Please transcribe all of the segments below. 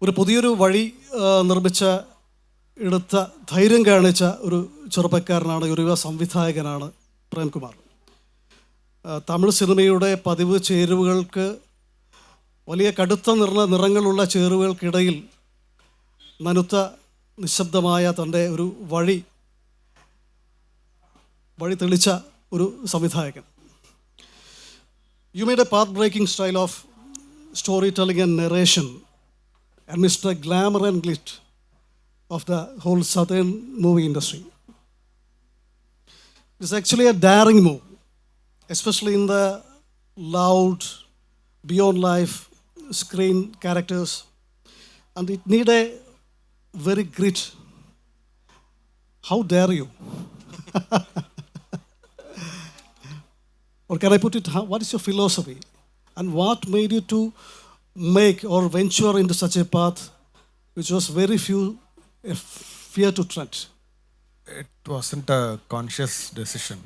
ഒരു പുതിയൊരു വഴി നിർമ്മിച്ച എടുത്ത ധൈര്യം കാണിച്ച ഒരു ചെറുപ്പക്കാരനാണ്, ഒരു യുവ സംവിധായകനാണ് പ്രേംകുമാർ. തമിഴ് സിനിമയുടെ പതിവ് ചേരുവകൾക്ക് വലിയ കടുത്ത നിറങ്ങളുള്ള ചേരുവകൾക്കിടയിൽ നനുത്ത നിശബ്ദമായ തൻ്റെ ഒരു വഴി തെളിച്ച ഒരു സംവിധായകൻ. You made a path-breaking style of storytelling and narration amidst the glamour and glitz of the whole southern movie industry. It's actually a daring move, especially in the loud, beyond life screen characters, and it need a very grit. How dare you? Or can I put it, what is your philosophy? And what made you to make or venture into such a path which was very fear to tread? It wasn't a conscious decision.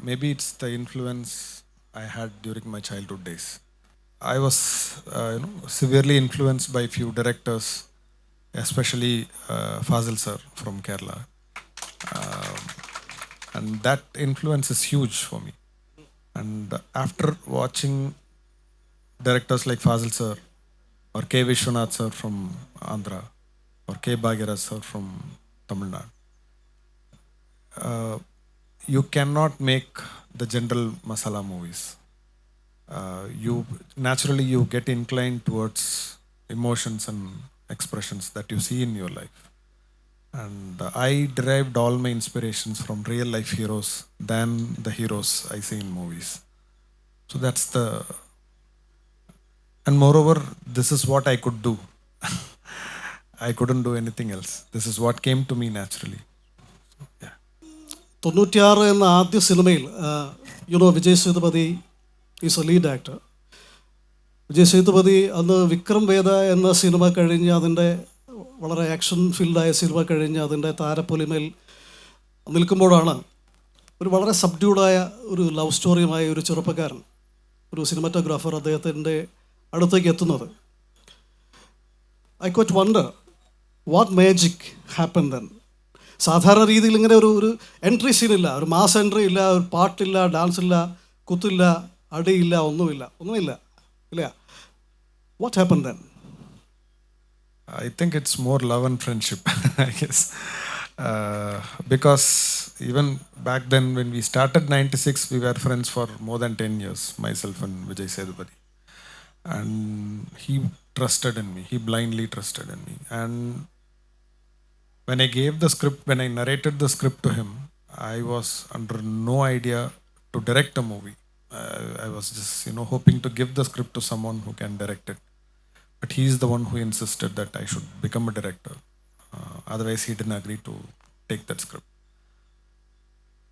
Maybe it's the influence I had during my childhood days. I was severely influenced by few directors, especially Fazil sir from Kerala. And that influence is huge for me. And after watching directors like Fazil sir or K. Vishwanath sir from Andhra or K. Bhagiraj sir from Tamil Nadu, you cannot make the general masala movies. You get inclined towards emotions and expressions that you see in your life. And I derived all my inspirations from real life heroes than the heroes I see in movies. So that's and moreover, this is what I could do. I couldn't do anything else. This is what came to me naturally. Yeah. 96 എന്ന ആദ്യ സിനിമയിൽ Vijay Sethupathi is A lead actor. Vijay Sethupathi അന്ന് വിക്രം വേദ എന്ന cinema കഴിഞ്ഞ് അതിൻ്റെ വളരെ action ഫീൽഡായ cinema കഴിഞ്ഞ് അതിൻ്റെ താരപ്പൊലിമേൽ നിൽക്കുമ്പോഴാണ് ഒരു വളരെ സബ്ഡ്യൂഡായ ഒരു ലവ് സ്റ്റോറിയുമായ ഒരു ചെറുപ്പക്കാരൻ, ഒരു സിനിമാറ്റോഗ്രാഫർ അദ്ദേഹത്തിൻ്റെ അടുത്തേക്ക് എത്തുന്നത്. I quiet wonder what magic happen then. സാധാരണ രീതിയിൽ ഇങ്ങനെ ഒരു എൻട്രി സീനില്ല, ഒരു മാസ് എൻട്രി ഇല്ല, ഒരു പാട്ടില്ല, ഡാൻസ് ഇല്ല, കുത്തില്ല, അടിയില്ല, ഒന്നുമില്ല ഇല്ല. What happen then? I think it's more love and friendship, I guess. Because even back then when we started 96, we were friends for more than 10 years, myself and Vijay Sethupathi. And he trusted in me. He blindly trusted in me. And when I gave the script, when I narrated the script to him, I was under no idea to direct a movie. I was just, hoping to give the script to someone who can direct it. But he is the one who insisted that I should become a director. Otherwise, he didn't agree to take that script.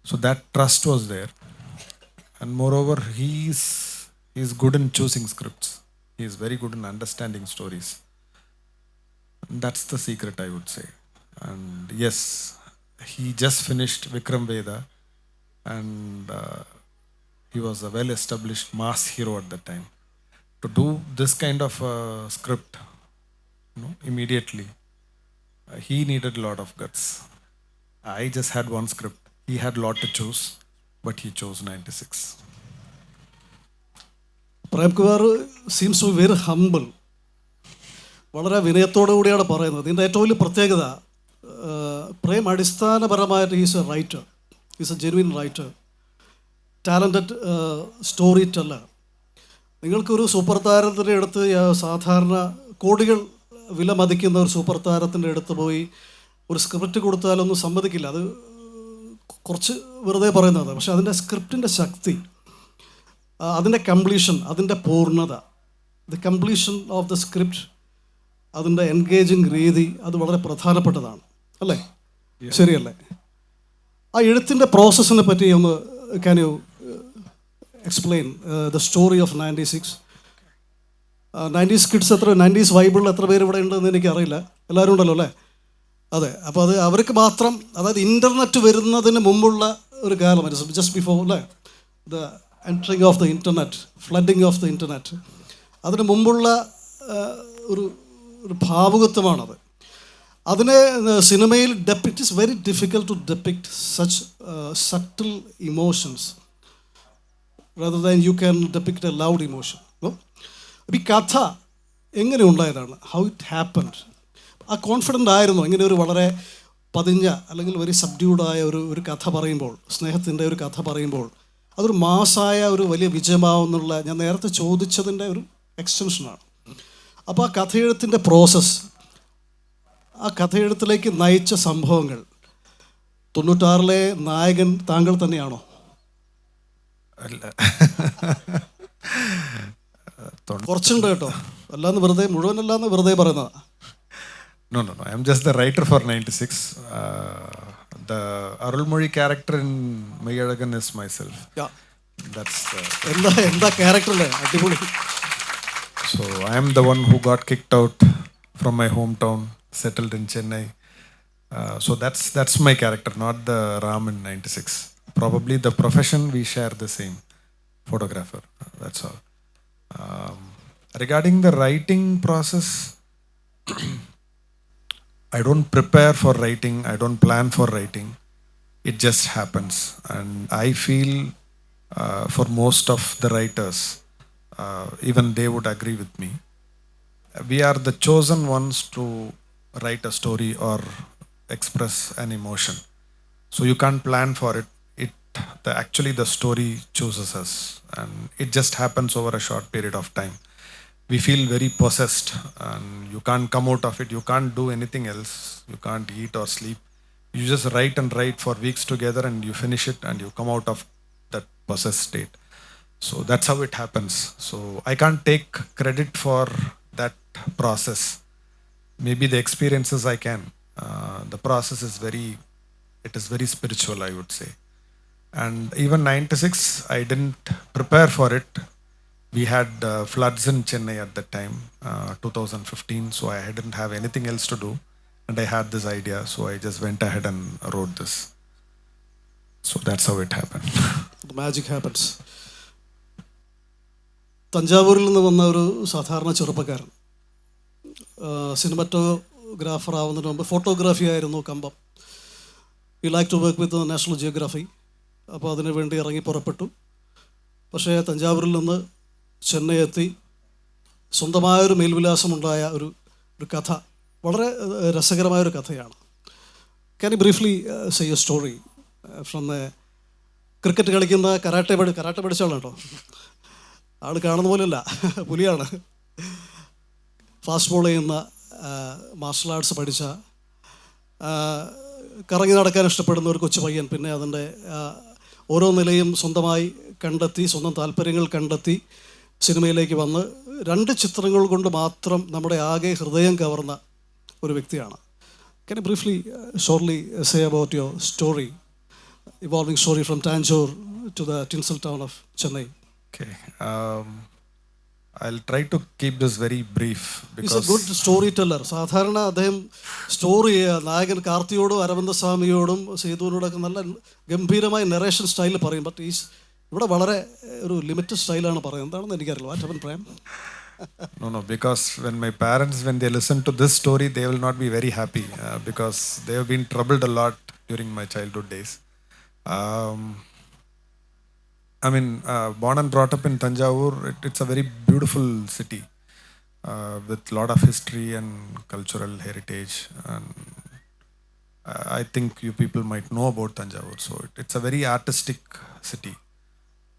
So that trust was there. And moreover, he's good in choosing scripts. He is very good in understanding stories. And that's the secret, I would say. And yes, he just finished Vikram Veda. And he was a well-established mass hero at that time. To do this kind of script, immediately, he needed a lot of guts. I just had one script. He had a lot to choose, but he chose 96. Premkumar seems to be very humble. വളരെ വിനയത്തോടു കൂടിയാണ് പറയുന്നത്. ഇതിൻ്റെ ഏറ്റവും വലിയ പ്രത്യേകത, പ്രേം അടിസ്ഥാനപരമായിട്ട് is A writer, is A genuine writer, talented story teller. നിങ്ങൾക്കൊരു സൂപ്പർ താരത്തിൻ്റെ അടുത്ത്, സാധാരണ കോടികൾ വില മതിക്കുന്ന ഒരു സൂപ്പർ താരത്തിൻ്റെ അടുത്ത് പോയി ഒരു സ്ക്രിപ്റ്റ് കൊടുത്താലൊന്നും സമ്മതിക്കില്ല. അത് കുറച്ച് വെറുതെ പറയുന്നത്. പക്ഷെ അതിൻ്റെ സ്ക്രിപ്റ്റിൻ്റെ ശക്തി, അതിൻ്റെ കംപ്ലീഷൻ, അതിൻ്റെ പൂർണ്ണത, the completion of the script, അതിൻ്റെ എൻഗേജിങ് രീതി, അത് വളരെ പ്രധാനപ്പെട്ടതാണ്, അല്ലേ? ശരിയല്ലേ? ആ എഴുത്തിൻ്റെ പ്രോസസ്സിനെ പറ്റി ഒന്ന് can you explain the story of 96? 90s kids എത്ര, 90s വൈബിളിൽ എത്ര പേര് ഇവിടെ ഉണ്ടെന്ന് എനിക്കറിയില്ല. എല്ലാവരും ഉണ്ടല്ലോ അല്ലേ? അതെ. അപ്പോൾ അത് അവർക്ക് മാത്രം, അതായത് ഇൻ്റർനെറ്റ് വരുന്നതിന് മുമ്പുള്ള ഒരു കാലം, ജസ്റ്റ് ബിഫോർ, അല്ലേ? The entering of the internet, flooding of the internet, അതിന് മുമ്പുള്ള ഒരു ഒരു ഭാവുകത്വമാണത്. അതിനെ സിനിമയിൽ it is very difficult to depict such subtle emotions rather than you can depict a loud emotion. അപ്പോൾ ഈ കഥ എങ്ങനെ ഉണ്ടായതാണ്, ഹൗ ഇറ്റ് ഹാപ്പൻഡ്, ആ കോൺഫിഡൻ്റ് ആയിരുന്നു ഇങ്ങനെ ഒരു വളരെ പതിഞ്ഞ അല്ലെങ്കിൽ വെരി സബ്ഡ്യൂഡായ ഒരു കഥ പറയുമ്പോൾ, സ്നേഹത്തിൻ്റെ ഒരു കഥ പറയുമ്പോൾ അതൊരു മാസായ ഒരു വലിയ വിജയമാവുന്നുള്ള ഞാൻ നേരത്തെ ചോദിച്ചതിൻ്റെ ഒരു എക്സ്റ്റൻഷനാണ്. അപ്പോൾ ആ കഥയെഴുത്തിൻ്റെ പ്രോസസ്സ്, ആ കഥയെഴുത്തിലേക്ക് നയിച്ച സംഭവങ്ങൾ, 96-ലെ നായകൻ താങ്കൾ തന്നെയാണോ? അല്ല, കുറച്ചുണ്ട് കേട്ടോ, അല്ലാന്ന് വെറുതെ, മുഴുവനല്ലാന്ന് വെറുതെ പറയുന്നതാണ്. No, I'm just the writer for 96. The Arulmozhi character in Meyyalagan is myself. Yeah. That's എന്താ ക്യാരക്ടറല്ലേ, അടിപൊളി. So I am the one who got kicked out from my hometown, settled in Chennai. So that's my character, not the Ram in 96. Probably the profession we share the same, photographer. That's all. Regarding the writing process, I don't prepare for writing, I don't plan for writing. It just happens. And I feel for most of the writers, even they would agree with me, we are the chosen ones to write a story or express an emotion. So you can't plan for it. Actually the story chooses us, and it just happens over a short period of time. We feel very possessed and you can't come out of it. You can't do anything else. You can't eat or sleep. You just write and write for weeks together and you finish it and you come out of that possessed state. So that's how it happens. So I can't take credit for that process. Maybe the experiences I can. The process is very spiritual, I would say. And even 96, I didn't prepare for it. We had floods in Chennai at that time, 2015, so I didn't have anything else to do. And I had this idea, so I just went ahead and wrote this. So that's how it happened. The magic happens. തഞ്ചാവൂരിൽ നിന്ന് വന്ന ഒരു സാധാരണ ചെറുപ്പക്കാരൻ, cinematographer ആവുന്നതിന് മുമ്പ് photography ആയിരുന്നു കമ്പം. You like to work with National Geography. അപ്പോൾ അതിനു വേണ്ടി ഇറങ്ങി പുറപ്പെട്ടു. പക്ഷേ തഞ്ചാവൂരിൽ നിന്ന് ചെന്നൈ എത്തി സ്വന്തമായൊരു മേൽവിലാസമുണ്ടായ ഒരു കഥ, വളരെ രസകരമായൊരു കഥയാണ്. Can you briefly say your story from cricket കളിക്കുന്ന കരാട്ടെ പഠിച്ച ആളാണ് കേട്ടോ, ആൾ കാണുന്ന പോലെയല്ല, പുലിയാണ്. ഫാസ്റ്റ് ബോൾ ചെയ്യുന്ന, മാർഷൽ ആർട്സ് പഠിച്ച, കറങ്ങി നടക്കാൻ ഇഷ്ടപ്പെടുന്ന ഒരു കൊച്ചു പയ്യൻ. പിന്നെ അതിൻ്റെ ഓരോ നിലയും സ്വന്തമായി കണ്ടെത്തി, സ്വന്തം താല്പര്യങ്ങൾ കണ്ടെത്തി സിനിമയിലേക്ക് വന്ന് 2 ചിത്രങ്ങൾ കൊണ്ട് മാത്രം നമ്മുടെ ആകെ ഹൃദയം കവർന്ന ഒരു വ്യക്തിയാണ്. Can you briefly, shortly say about your story, evolving story from Tanjore to the tinsel town of Chennai? Okay. I'll try to keep this very brief because he's a good storyteller. സാധാരണ അദ്ദേഹം story നായകൻ കാർത്തിയോടും അരവിന്ദസ്വാമിയോടും സേതുവിനോടൊക്കെ നല്ല ഗംഭീരമായ narration സ്റ്റൈലിൽ പറയും. But ഇവിടെ വളരെ ഒരു ലിമിറ്റഡ് സ്റ്റൈലാണ് പറയുന്നത്. എന്താണെന്ന് എനിക്കറിയില്ല. What happen Prem? No, because when my parents, when they listen to this story, they will not be very happy because they have been troubled a lot during my childhood days. I mean, born and brought up in Tanjavur, it's a very beautiful city with a lot of history and cultural heritage. And I think you people might know about Tanjavur. So it's a very artistic city.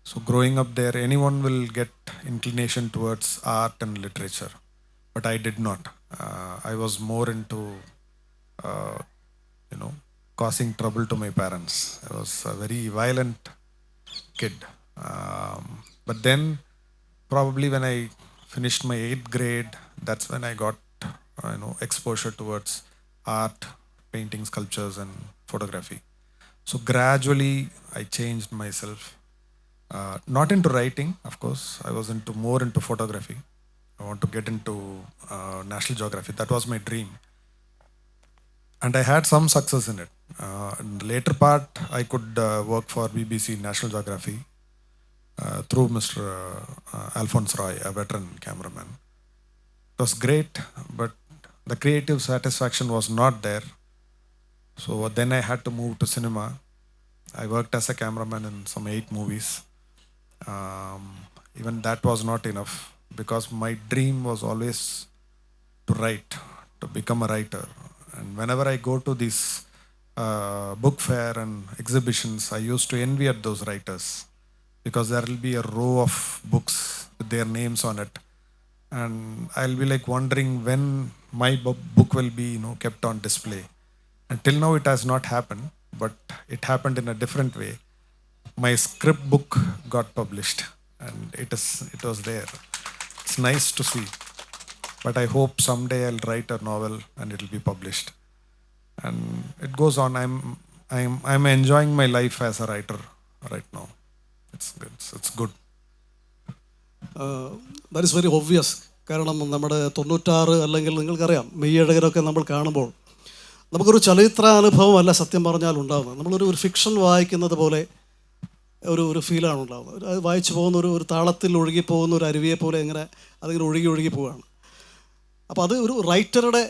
So growing up there, anyone will get inclination towards art and literature. But I did not. I was more into, causing trouble to my parents. I was a very violent kid. But then probably when I finished my 8th grade, that's when I got exposure towards art, painting, sculptures and photography. So gradually I changed myself. Not into writing, of course. I was more into photography. I want to get into National Geography. That was my dream. And I had some success in it. In the later part, I could work for BBC National Geography through Mr. Alphonse Roy, a veteran cameraman. It was great, but the creative satisfaction was not there. So then I had to move to cinema. I worked as a cameraman in some 8 movies. Even that was not enough because my dream was always to write, to become a writer. And whenever I go to these book fair and exhibitions, I used to envy at those writers because there will be a row of books with their names on it. And I'll be like wondering when my book will be, kept on display. Until now, it has not happened, but it happened in a different way. My script book got published, and it was there. It's nice to see, but I hope someday I'll write a novel and it'll be published. And it goes on. I'm enjoying my life as a writer right now. It's good. That is very obvious. കാരണം നമ്മുടെ 96 അല്ലെങ്കിൽ നിങ്ങൾക്കറിയാം മെയ്യഴകരൊക്കെ നമ്മൾ കാണുമ്പോൾ നമുക്കൊരു ചലച്ചിത്രാനുഭവമല്ല സത്യം പറഞ്ഞാൽ ഉണ്ടാകുന്നത്. നമ്മളൊരു ഫിക്ഷൻ വായിക്കുന്നത് പോലെ ഒരു ഫീലാണ് ഉണ്ടാകുന്നത്. അത് വായിച്ചു പോകുന്ന ഒരു താളത്തിൽ ഒഴുകിപ്പോകുന്ന ഒരു അരുവിയെ പോലെ ഇങ്ങനെ അതിങ്ങനെ ഒഴുകി പോവുകയാണ്. അപ്പോൾ അത് ഒരു റൈറ്ററുടെ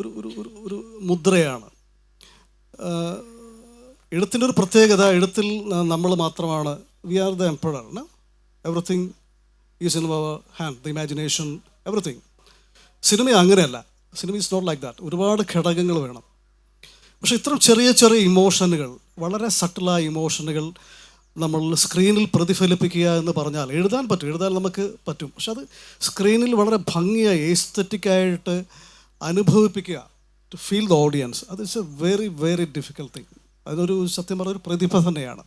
ഒരു മുദ്രയാണ്. എഴുത്തിൻ്റെ ഒരു പ്രത്യേകത, എഴുത്തിൽ നമ്മൾ മാത്രമാണ്, we are the emperor. Everything is in our hand, the imagination, everything. Cinema അങ്ങനെയല്ല. Cinema is not like that. ഒരുപാട് ഘടകങ്ങൾ വേണം. പക്ഷേ ഇത്തരം ചെറിയ ചെറിയ ഇമോഷനുകൾ, വളരെ സട്ടിലായ ഇമോഷനുകൾ നമ്മൾ സ്ക്രീനിൽ പ്രതിഫലിപ്പിക്കുക എന്ന് പറഞ്ഞാൽ എഴുതാൻ നമുക്ക് പറ്റും. പക്ഷെ അത് സ്ക്രീനിൽ വളരെ ഭംഗിയായി എസ്തെറ്റിക്കായിട്ട് അനുഭവിപ്പിക്കുക, ടു ഫീൽ ദ ഓഡിയൻസ്, അത് it's A very very difficult thing. അതൊരു സത്യം പറഞ്ഞൊരു പ്രതിഭ തന്നെയാണ്.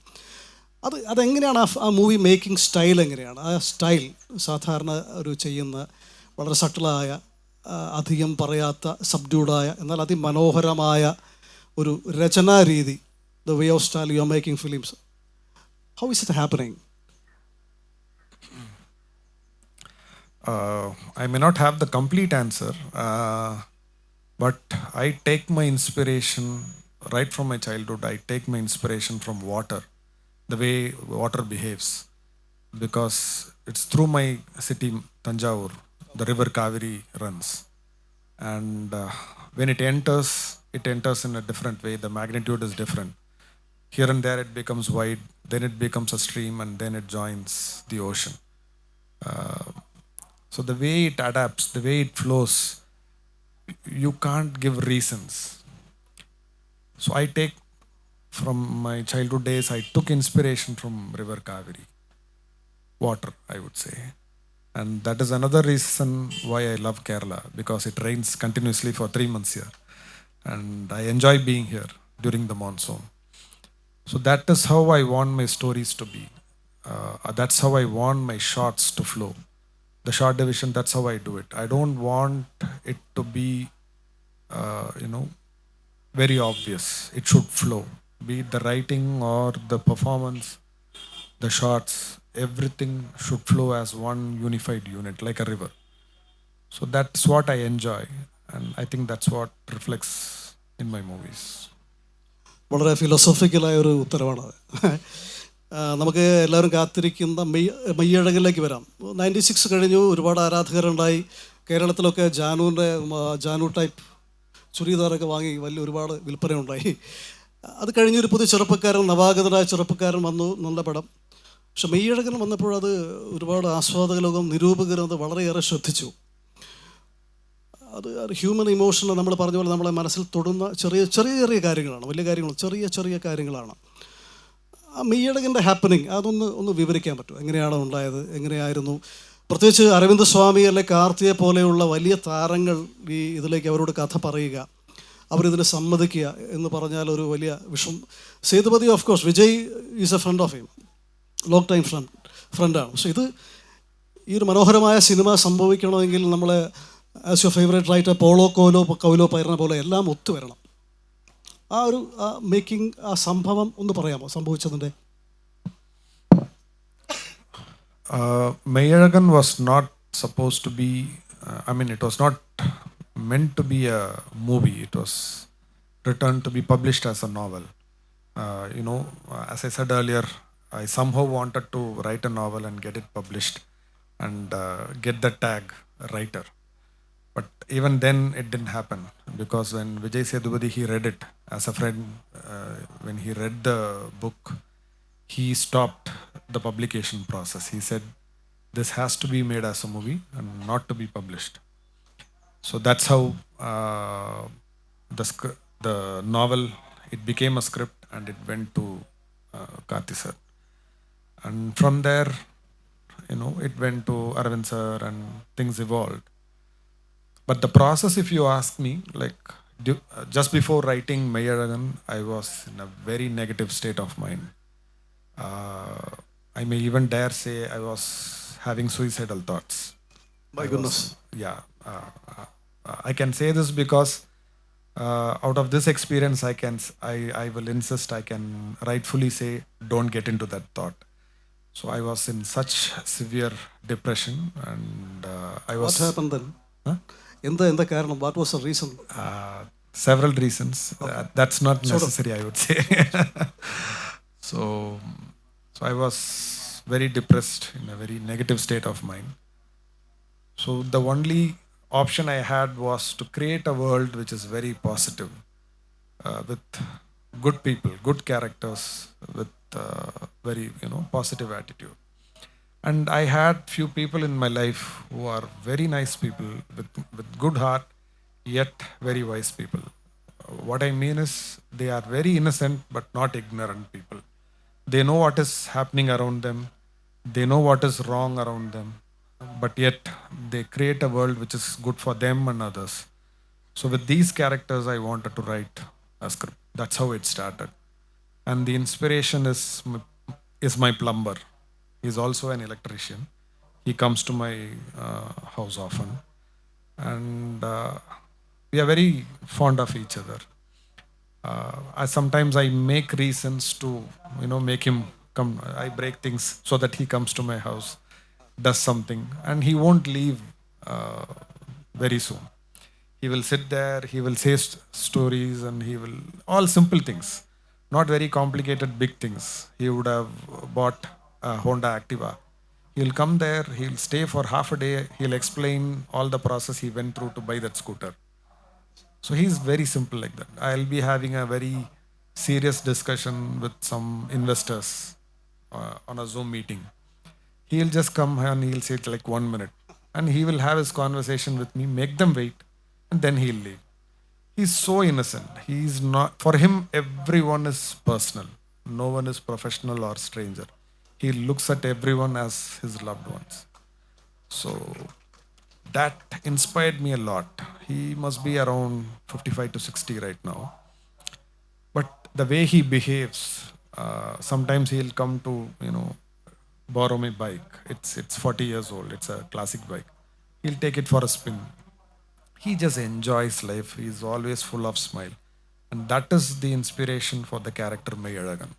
അതെങ്ങനെയാണ് ആ മൂവി മേക്കിംഗ് സ്റ്റൈൽ എങ്ങനെയാണ്? ആ സ്റ്റൈൽ സാധാരണ ഒരു ചെയ്യുന്ന വളരെ സട്ടിലായ, അധികം പറയാത്ത, സബ്ഡ്യൂഡായ എന്നാൽ അതിമനോഹരമായ ഒരു രചനാരീതി, the way of style you are making films. How is it happening? I may not have the complete answer, but I take my inspiration right from my childhood. I take my inspiration from water, the way water behaves, because it's through my city, Tanjavur, the river Kaveri runs. And when it enters in a different way. The magnitude is different. Here and there it becomes wide, then it becomes a stream, and then it joins the ocean. So the way it adapts, the way it flows, you can't give reasons. So I take from my childhood days, I took inspiration from River Kaveri, water, I would say. And that is another reason why I love Kerala, because it rains continuously for 3 months here. And I enjoy being here during the monsoon. So that is how I want my stories to be. That's how I want my shots to flow. The short division, that's how I do it. I don't want it to be, very obvious. It should flow. Be it the writing or the performance, the shots, everything should flow as one unified unit, like a river. So that's what I enjoy. And I think that's what reflects in my movies. വളരെ ഫിലോസോഫിക്കലായ ഒരു ഉത്തരവാണത്. നമുക്ക് എല്ലാവരും കാത്തിരിക്കുന്ന മെയ്യഴകിലേക്ക് വരാം. 96 കഴിഞ്ഞു, ഒരുപാട് ആരാധകരുണ്ടായി. കേരളത്തിലൊക്കെ Janu type ചുരിദാറൊക്കെ വാങ്ങി വലിയ ഒരുപാട് വിൽപ്പനയുണ്ടായി. അത് കഴിഞ്ഞൊരു പുതിയ ചെറുപ്പക്കാരൻ, നവാഗതനായ ചെറുപ്പക്കാരൻ വന്നു, നല്ല പടം. പക്ഷെ മെയ്യഴകൻ വന്നപ്പോൾ അത് ഒരുപാട് ആസ്വാദക ലോകം, നിരൂപകരും അത് വളരെയേറെ ശ്രദ്ധിച്ചു. അത് ഹ്യൂമൻ ഇമോഷൻ നമ്മൾ പറഞ്ഞ പോലെ നമ്മളെ മനസ്സിൽ തൊടുന്ന ചെറിയ ചെറിയ കാര്യങ്ങളാണ്, വലിയ കാര്യങ്ങൾ ചെറിയ കാര്യങ്ങളാണ്. ആ മെയ്യഴകൻ്റെ ഹാപ്പനിങ് അതൊന്ന് വിവരിക്കാൻ പറ്റുമോ? എങ്ങനെയാണ് ഉണ്ടായത്, എങ്ങനെയായിരുന്നു? പ്രത്യേകിച്ച് അരവിന്ദ് സ്വാമി അല്ലെ കാർത്തിയെ പോലെയുള്ള വലിയ താരങ്ങൾ ഇതിലേക്ക് അവരോട് കഥ പറയുക, അവരിതിനെ സമ്മതിക്കുക എന്ന് പറഞ്ഞാൽ ഒരു വലിയ വിഷമം. Sethupathi of course, Vijay is a friend of him, long time ഫ്രണ്ടാണ്. പക്ഷേ ഈ ഒരു മനോഹരമായ സിനിമ സംഭവിക്കണമെങ്കിൽ നമ്മളെ as your favourite writer Paulo Coelho പൈറന പോലെ എല്ലാം ഒത്തുവരണം. ആ ഒരു മേക്കിംഗ്, ആ സംഭവം ഒന്ന് പറയാമോ, സംഭവിച്ചതിൻ്റെ? Meyyazhagan was not supposed to be, it was not meant to be a movie. It was written to be published as a novel. As I said earlier, I somehow wanted to write a novel and get it published and get the tag writer. But even then, it didn't happen because when Vijay Sethupathi he read it as a friend, when he read the book, he stopped the publication process. He said, "This has to be made as a movie and not to be published." So that's how the novel it became a script and it went to Karthi sir, and from there, it went to Arvind sir and things evolved. But the process, if you ask me, like just before writing Mayaragan, I was in a very negative state of mind. Uh, I may even dare say I was having suicidal thoughts. My I goodness. yeah. I can say this because out of this experience, I will insist, I can rightfully say, don't get into that thought. So I was in such severe depression, and I was What happened then? Huh? എന്താ കാരണം? What was the reason? Several reasons. That's not Sort of. necessary, I would say. so, so I was very depressed, in a very negative state of mind. So the only option I had was to create a world which is very positive, with good people, good characters, with very positive attitude. And I had few people in my life who are very nice people with good heart, yet very wise people. What I mean is they are very innocent but not ignorant people. They know what is happening around them. They know what is wrong around them, but yet they create a world which is good for them and others. So with these characters, I wanted to write a script. That's how it started. And the inspiration is my plumber. He's also an electrician. He comes to my house often, and we are very fond of each other. Sometimes I make reasons to make him come. I break things so that he comes to my house, does something, and he won't leave very soon. He will sit there, he will say stories, and he will all simple things, not very complicated big things. He would have bought a Honda Activa. He'll come there, he'll stay for half a day, he'll explain all the process he went through to buy that scooter. So he's very simple like that. I'll be having a very serious discussion with some investors on a Zoom meeting. He'll just come and he'll say it like 1 minute, and he will have his conversation with me, make them wait, and then he'll leave. He's so innocent. He's not, for him, everyone is personal. No one is professional or stranger. He looks at everyone as his loved ones. So that inspired me a lot. He must be around 55 to 60 right now. But the way he behaves, sometimes he'll come to, borrow my bike. It's 40 years old. It's a classic bike. He'll take it for a spin. He just enjoys life. He's always full of smile. And that is the inspiration for the character Mayalagan.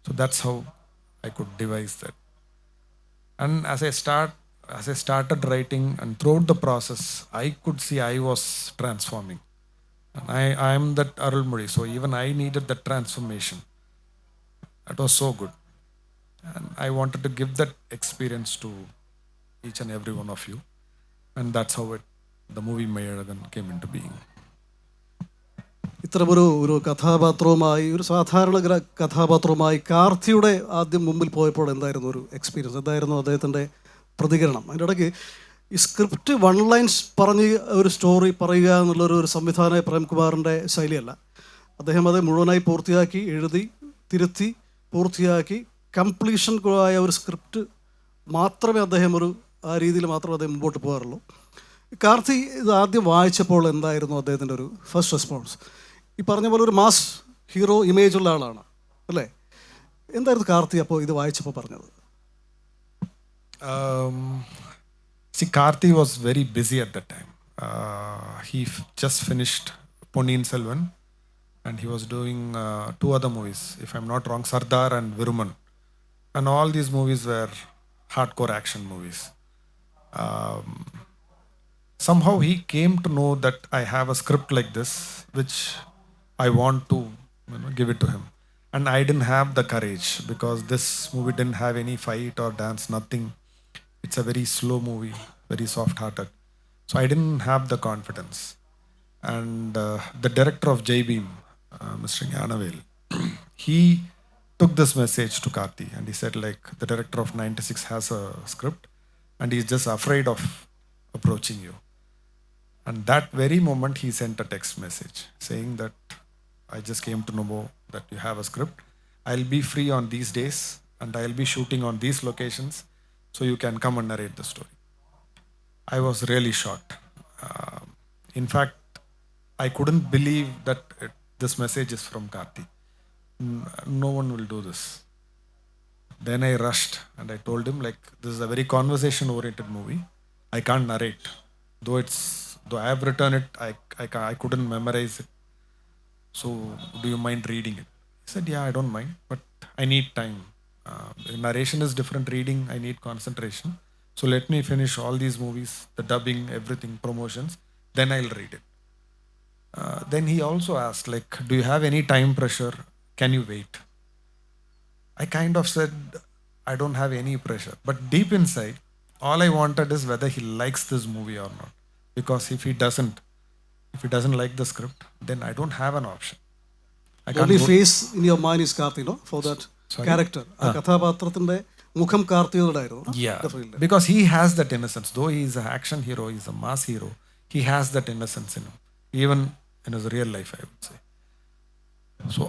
So that's how I could devise that. And as I started writing, and throughout the process, I could see I was transforming. And I am that Arulmuri, so even I needed that transformation. That was so good. And I wanted to give that experience to each and every one of you. And that's how the movie Mayalagan came into being. ഇത്തരമൊരു കഥാപാത്രവുമായി, ഒരു സാധാരണ കഥാപാത്രവുമായി കാർത്തിയുടെ ആദ്യം മുമ്പിൽ പോയപ്പോൾ എന്തായിരുന്നു ഒരു experience? എന്തായിരുന്നു അദ്ദേഹത്തിൻ്റെ പ്രതികരണം? അതിൻ്റെ ഇടയ്ക്ക് ഈ സ്ക്രിപ്റ്റ് വൺ ലൈൻസ് പറഞ്ഞ് ഒരു സ്റ്റോറി പറയുക എന്നുള്ളൊരു സംവിധാനം പ്രേംകുമാറിൻ്റെ ശൈലിയല്ല. അദ്ദേഹം അത് മുഴുവനായി പൂർത്തിയാക്കി, എഴുതി, തിരുത്തി, പൂർത്തിയാക്കി, കംപ്ലീഷൻ ആയ ഒരു സ്ക്രിപ്റ്റ് മാത്രമേ അദ്ദേഹം ആ രീതിയിൽ മാത്രമേ അദ്ദേഹം മുമ്പോട്ട് പോകാറുള്ളൂ. കാർത്തി ഇത് ആദ്യം വായിച്ചപ്പോൾ എന്തായിരുന്നു അദ്ദേഹത്തിൻ്റെ ഒരു ഫസ്റ്റ് റെസ്പോൺസ്? ഈ പറഞ്ഞ പോലെ ഒരു മാസ് ഹീറോ ഇമേജ് ഉള്ള ആളാണ് അല്ലേ? എന്തായിരുന്നു കാർത്തി അപ്പോൾ ഇത് വായിച്ചപ്പോൾ പറഞ്ഞത്? See, Karthi was very busy at that time. He just finished Ponniyin Selvan, and he was doing 2 other movies, if I'm not wrong, Sardar and Viruman. And all these movies were hardcore action movies. Somehow he came to know that I have a script like this, which I want to give it to him. And I didn't have the courage because this movie didn't have any fight or dance, nothing. It's a very slow movie, very soft-hearted. So I didn't have the confidence. And the director of J Beam, Mr. Yanavel, he took this message to Karthi and he said, like, the director of 96 has a script and he's just afraid of approaching you. And that very moment, he sent a text message saying that I just came to know that you have a script. I'll be free on these days and I'll be shooting on these locations so you can come and narrate the story. I was really shocked. In fact, I couldn't believe that this message is from Karthi. No one will do this. Then I rushed and I told him, like, this is a very conversation oriented movie. I can't narrate. Though I have written it, I couldn't memorize it. So do you mind reading it? He said, yeah, I don't mind, but I need time. Narration is different, reading, I need concentration. So let me finish all these movies, the dubbing, everything, promotions, then I'll read it. Then he also asked, like, do you have any time pressure? Can you wait? I kind of said, I don't have any pressure. But deep inside, all I wanted is whether he likes this movie or not. Because if he doesn't like the script, then I don't have an option. I The can't only go. face in your mind is Karthi, no? For that Sorry? character. ആ കഥാപാത്രത്തിന്റെ മുഖം കാർത്തിയോടായിരുന്നു. Yeah, Definitely. because he has that innocence. Though he is an action hero, he's a mass hero, he has that innocence in him. Even in his real life, I would say. So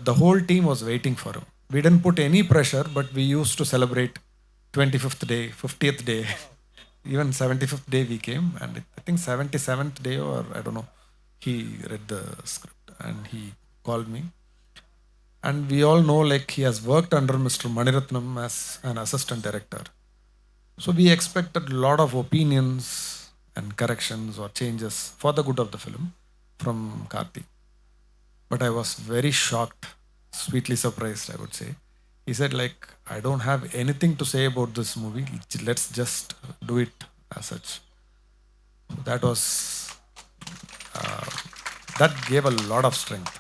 the whole team was waiting for him. We didn't put any pressure, but we used to celebrate 25th day, 50th day, even 75th day we came. And I think 77th day, or I don't know, he read the script and he called me. And we all know, like, he has worked under Mr. Maniratnam as an assistant director. So we expected a lot of opinions and corrections or changes for the good of the film from Karthi. But I was very shocked, sweetly surprised, I would say. He said, like, I don't have anything to say about this movie. Let's just do it as such. So that was, that gave a lot of strength.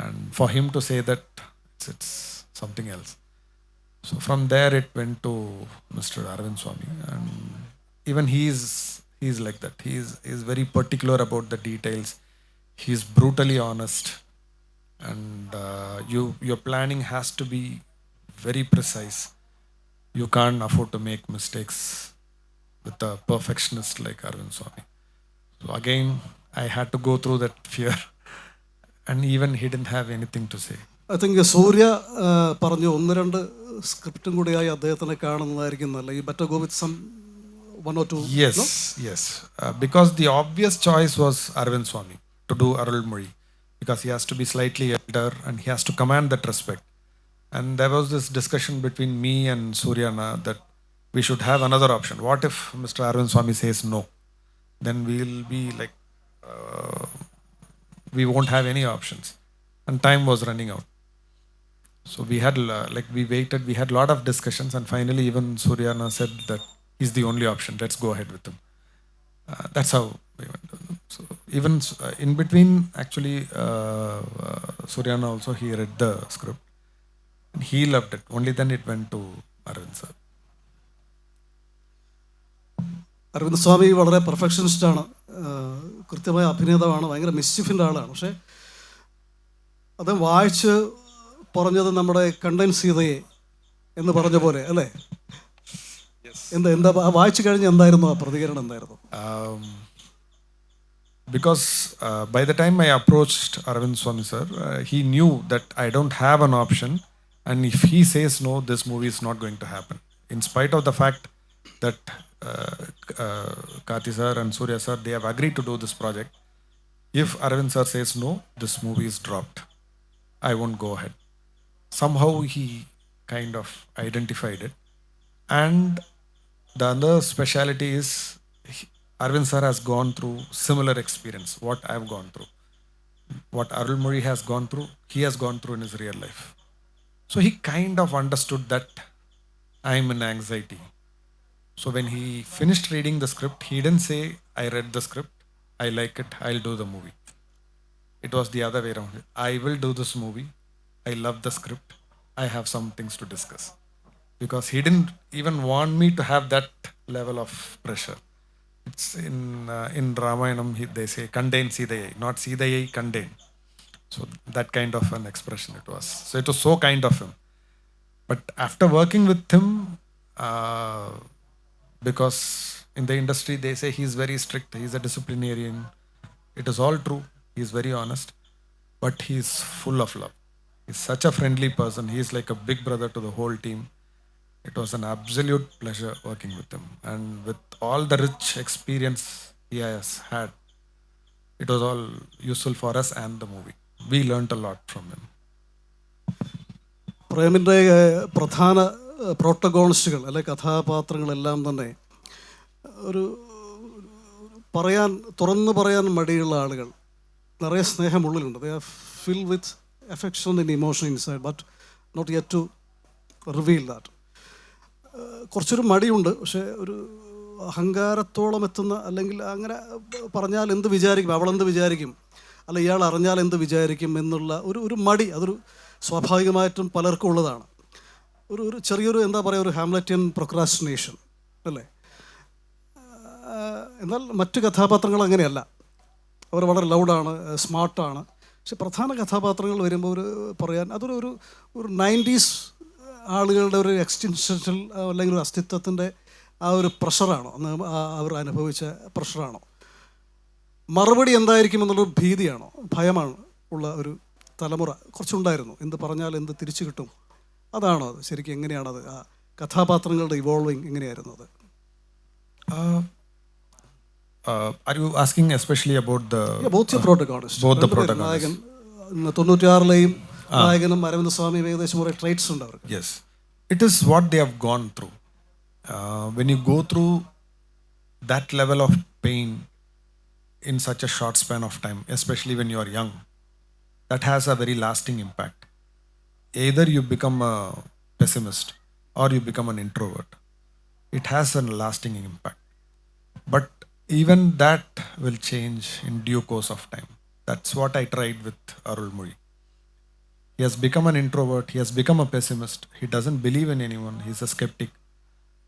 And for him to say that, it's something else. So from there it went to Mr. Arvind Swamy, and even he's like that. He's very particular about the details. He's brutally honest, and your planning has to be very precise. You can't afford to make mistakes with a perfectionist like Arvind Swamy. So again, I had to go through that fear, and even he didn't have anything to say. I think Surya പറഞ്ഞു ഒന്ന് രണ്ട് സ്ക്രിപ്റ്റും കൂടിയായി അദ്ദേഹത്തിനെ കാണുന്നതായിരിക്കും നല്ല. ഈ better go with some one or two. Yes, No? yes. Because the obvious choice was Arvind Swamy to do Arulmozhi, because he has to be slightly elder and he has to command that respect. And there was this discussion between me and Suryana that we should have another option. What if Mr. Arvind Swamy says no? Then we'll be like, we won't have any options. And time was running out. So we had, we waited, we had a lot of discussions, and finally even Suryana said that he's the only option, let's go ahead with him. That's how we went. So even in between, actually, Suryana also, he read the script and he loved it. Only then it went to Arvind sir. Arvind Swami വളരെ പെർഫെക്ഷനിസ്റ്റാണ്, കൃത്യമായ അഭിനേതാവാണ്, ഭയങ്കര മിസ്ചിഫിൻ്റെ ആളാണ്. പക്ഷേ അദ്ദേഹം വായിച്ച് പറഞ്ഞത് നമ്മുടെ കണ്ടൻ സീതയെ എന്ന് പറഞ്ഞ പോലെ അല്ലേ? എന്താ വായിച്ചു കഴിഞ്ഞ് എന്തായിരുന്നു ആ പ്രതികരണം എന്തായിരുന്നു? Because by the time I approached Arvind Swamy sir, he knew that I don't have an option, and if he says no, this movie is not going to happen. In spite of the fact that Karthi sir and Surya sir, they have agreed to do this project, if Arvind sir says no, this movie is dropped. I won't go ahead. Somehow he kind of identified it. And the other speciality is Arvind sir has gone through similar experience, what I have gone through. What Arulmozhi has gone through, he has gone through in his real life. So he kind of understood that I'm in anxiety. So when he finished reading the script, he didn't say, I read the script, I like it, I'll do the movie. It was the other way around. I will do this movie, I love the script, I have some things to discuss. Because he didn't even want me to have that level of pressure. It's in Ramayanam, they say, contain Sidayai, not Sidayai, contain. So that kind of an expression it was. So it was so kind of him. But after working with him, uh, because in the industry they say he's very strict, he's a disciplinarian. It is all true. He's very honest, but he's full of love. He's such a friendly person. He's like a big brother to the whole team. It was an absolute pleasure working with him. And with all the rich experience he has had, it was all useful for us and the movie. We learnt a lot from him. പ്രേമിൻ്റെ പ്രധാന പ്രോട്ടഗോണിസ്റ്റുകൾ അല്ലെ കഥാപാത്രങ്ങളെല്ലാം തന്നെ ഒരു തുറന്നു പറയാൻ മടിയുള്ള ആളുകൾ, നിറയെ സ്നേഹമുള്ളിലുണ്ട്. They are fill with affection and emotion inside but not yet to reveal that. കുറച്ചൊരു മടിയുണ്ട്, പക്ഷേ ഒരു അഹങ്കാരത്തോളം എത്തുന്ന, അല്ലെങ്കിൽ അങ്ങനെ പറഞ്ഞാൽ എന്ത് വിചാരിക്കും, അവളെന്ത് വിചാരിക്കും, അല്ല ഇയാൾ അറിഞ്ഞാൽ എന്ത് വിചാരിക്കും എന്നുള്ള ഒരു മടി, അതൊരു സ്വാഭാവികമായിട്ടും പലർക്കും ഉള്ളതാണ്. ഒരു ചെറിയൊരു എന്താ പറയുക, ഒരു ഹാംലെറ്റിയൻ പ്രൊക്രാസ്റ്റിനേഷൻ അല്ലേ. എന്നാൽ മറ്റു കഥാപാത്രങ്ങൾ അങ്ങനെയല്ല. അവർ വളരെ ലൗഡാണ്, സ്മാർട്ടാണ്. പക്ഷെ പ്രധാന കഥാപാത്രങ്ങൾ വരുമ്പോൾ പറയാൻ അതൊരു 90s ആളുകളുടെ ഒരു എക്സ്റ്റൻഷൽ അല്ലെങ്കിൽ ഒരു അസ്തിത്വത്തിൻ്റെ ആ ഒരു പ്രഷറാണോ, അവർ അനുഭവിച്ച പ്രഷറാണോ, മറുപടി എന്തായിരിക്കും എന്നുള്ളൊരു ഭീതിയാണോ, ഭയമാണ് ഉള്ള ഒരു തലമുറ കുറച്ചുണ്ടായിരുന്നു. എന്ത് പറഞ്ഞാൽ എന്ത് തിരിച്ചു കിട്ടും, അതാണോ അത് ശരിക്കും? എങ്ങനെയാണത് ആ കഥാപാത്രങ്ങളുടെ ഇവോൾവിങ് എങ്ങനെയായിരുന്നു അത്? Are you asking especially about the both the protagonists? Both the protagonists. നായകൻ 96-ലെയും നായകനും അരവിന്ദ് സ്വാമിയും ഏകദേശം കുറേ ട്രൈറ്റ്സ് ഉണ്ട് അവർക്ക്. Yes, it is what they have gone through. When you go through that level of pain in such a short span of time, especially when you are young, that has a very lasting impact. Either you become a pessimist or you become an introvert. It has a lasting impact. But even that will change in due course of time. That's what I tried with Arulmozhi. He has become an introvert, he has become a pessimist, he doesn't believe in anyone, he's a skeptic.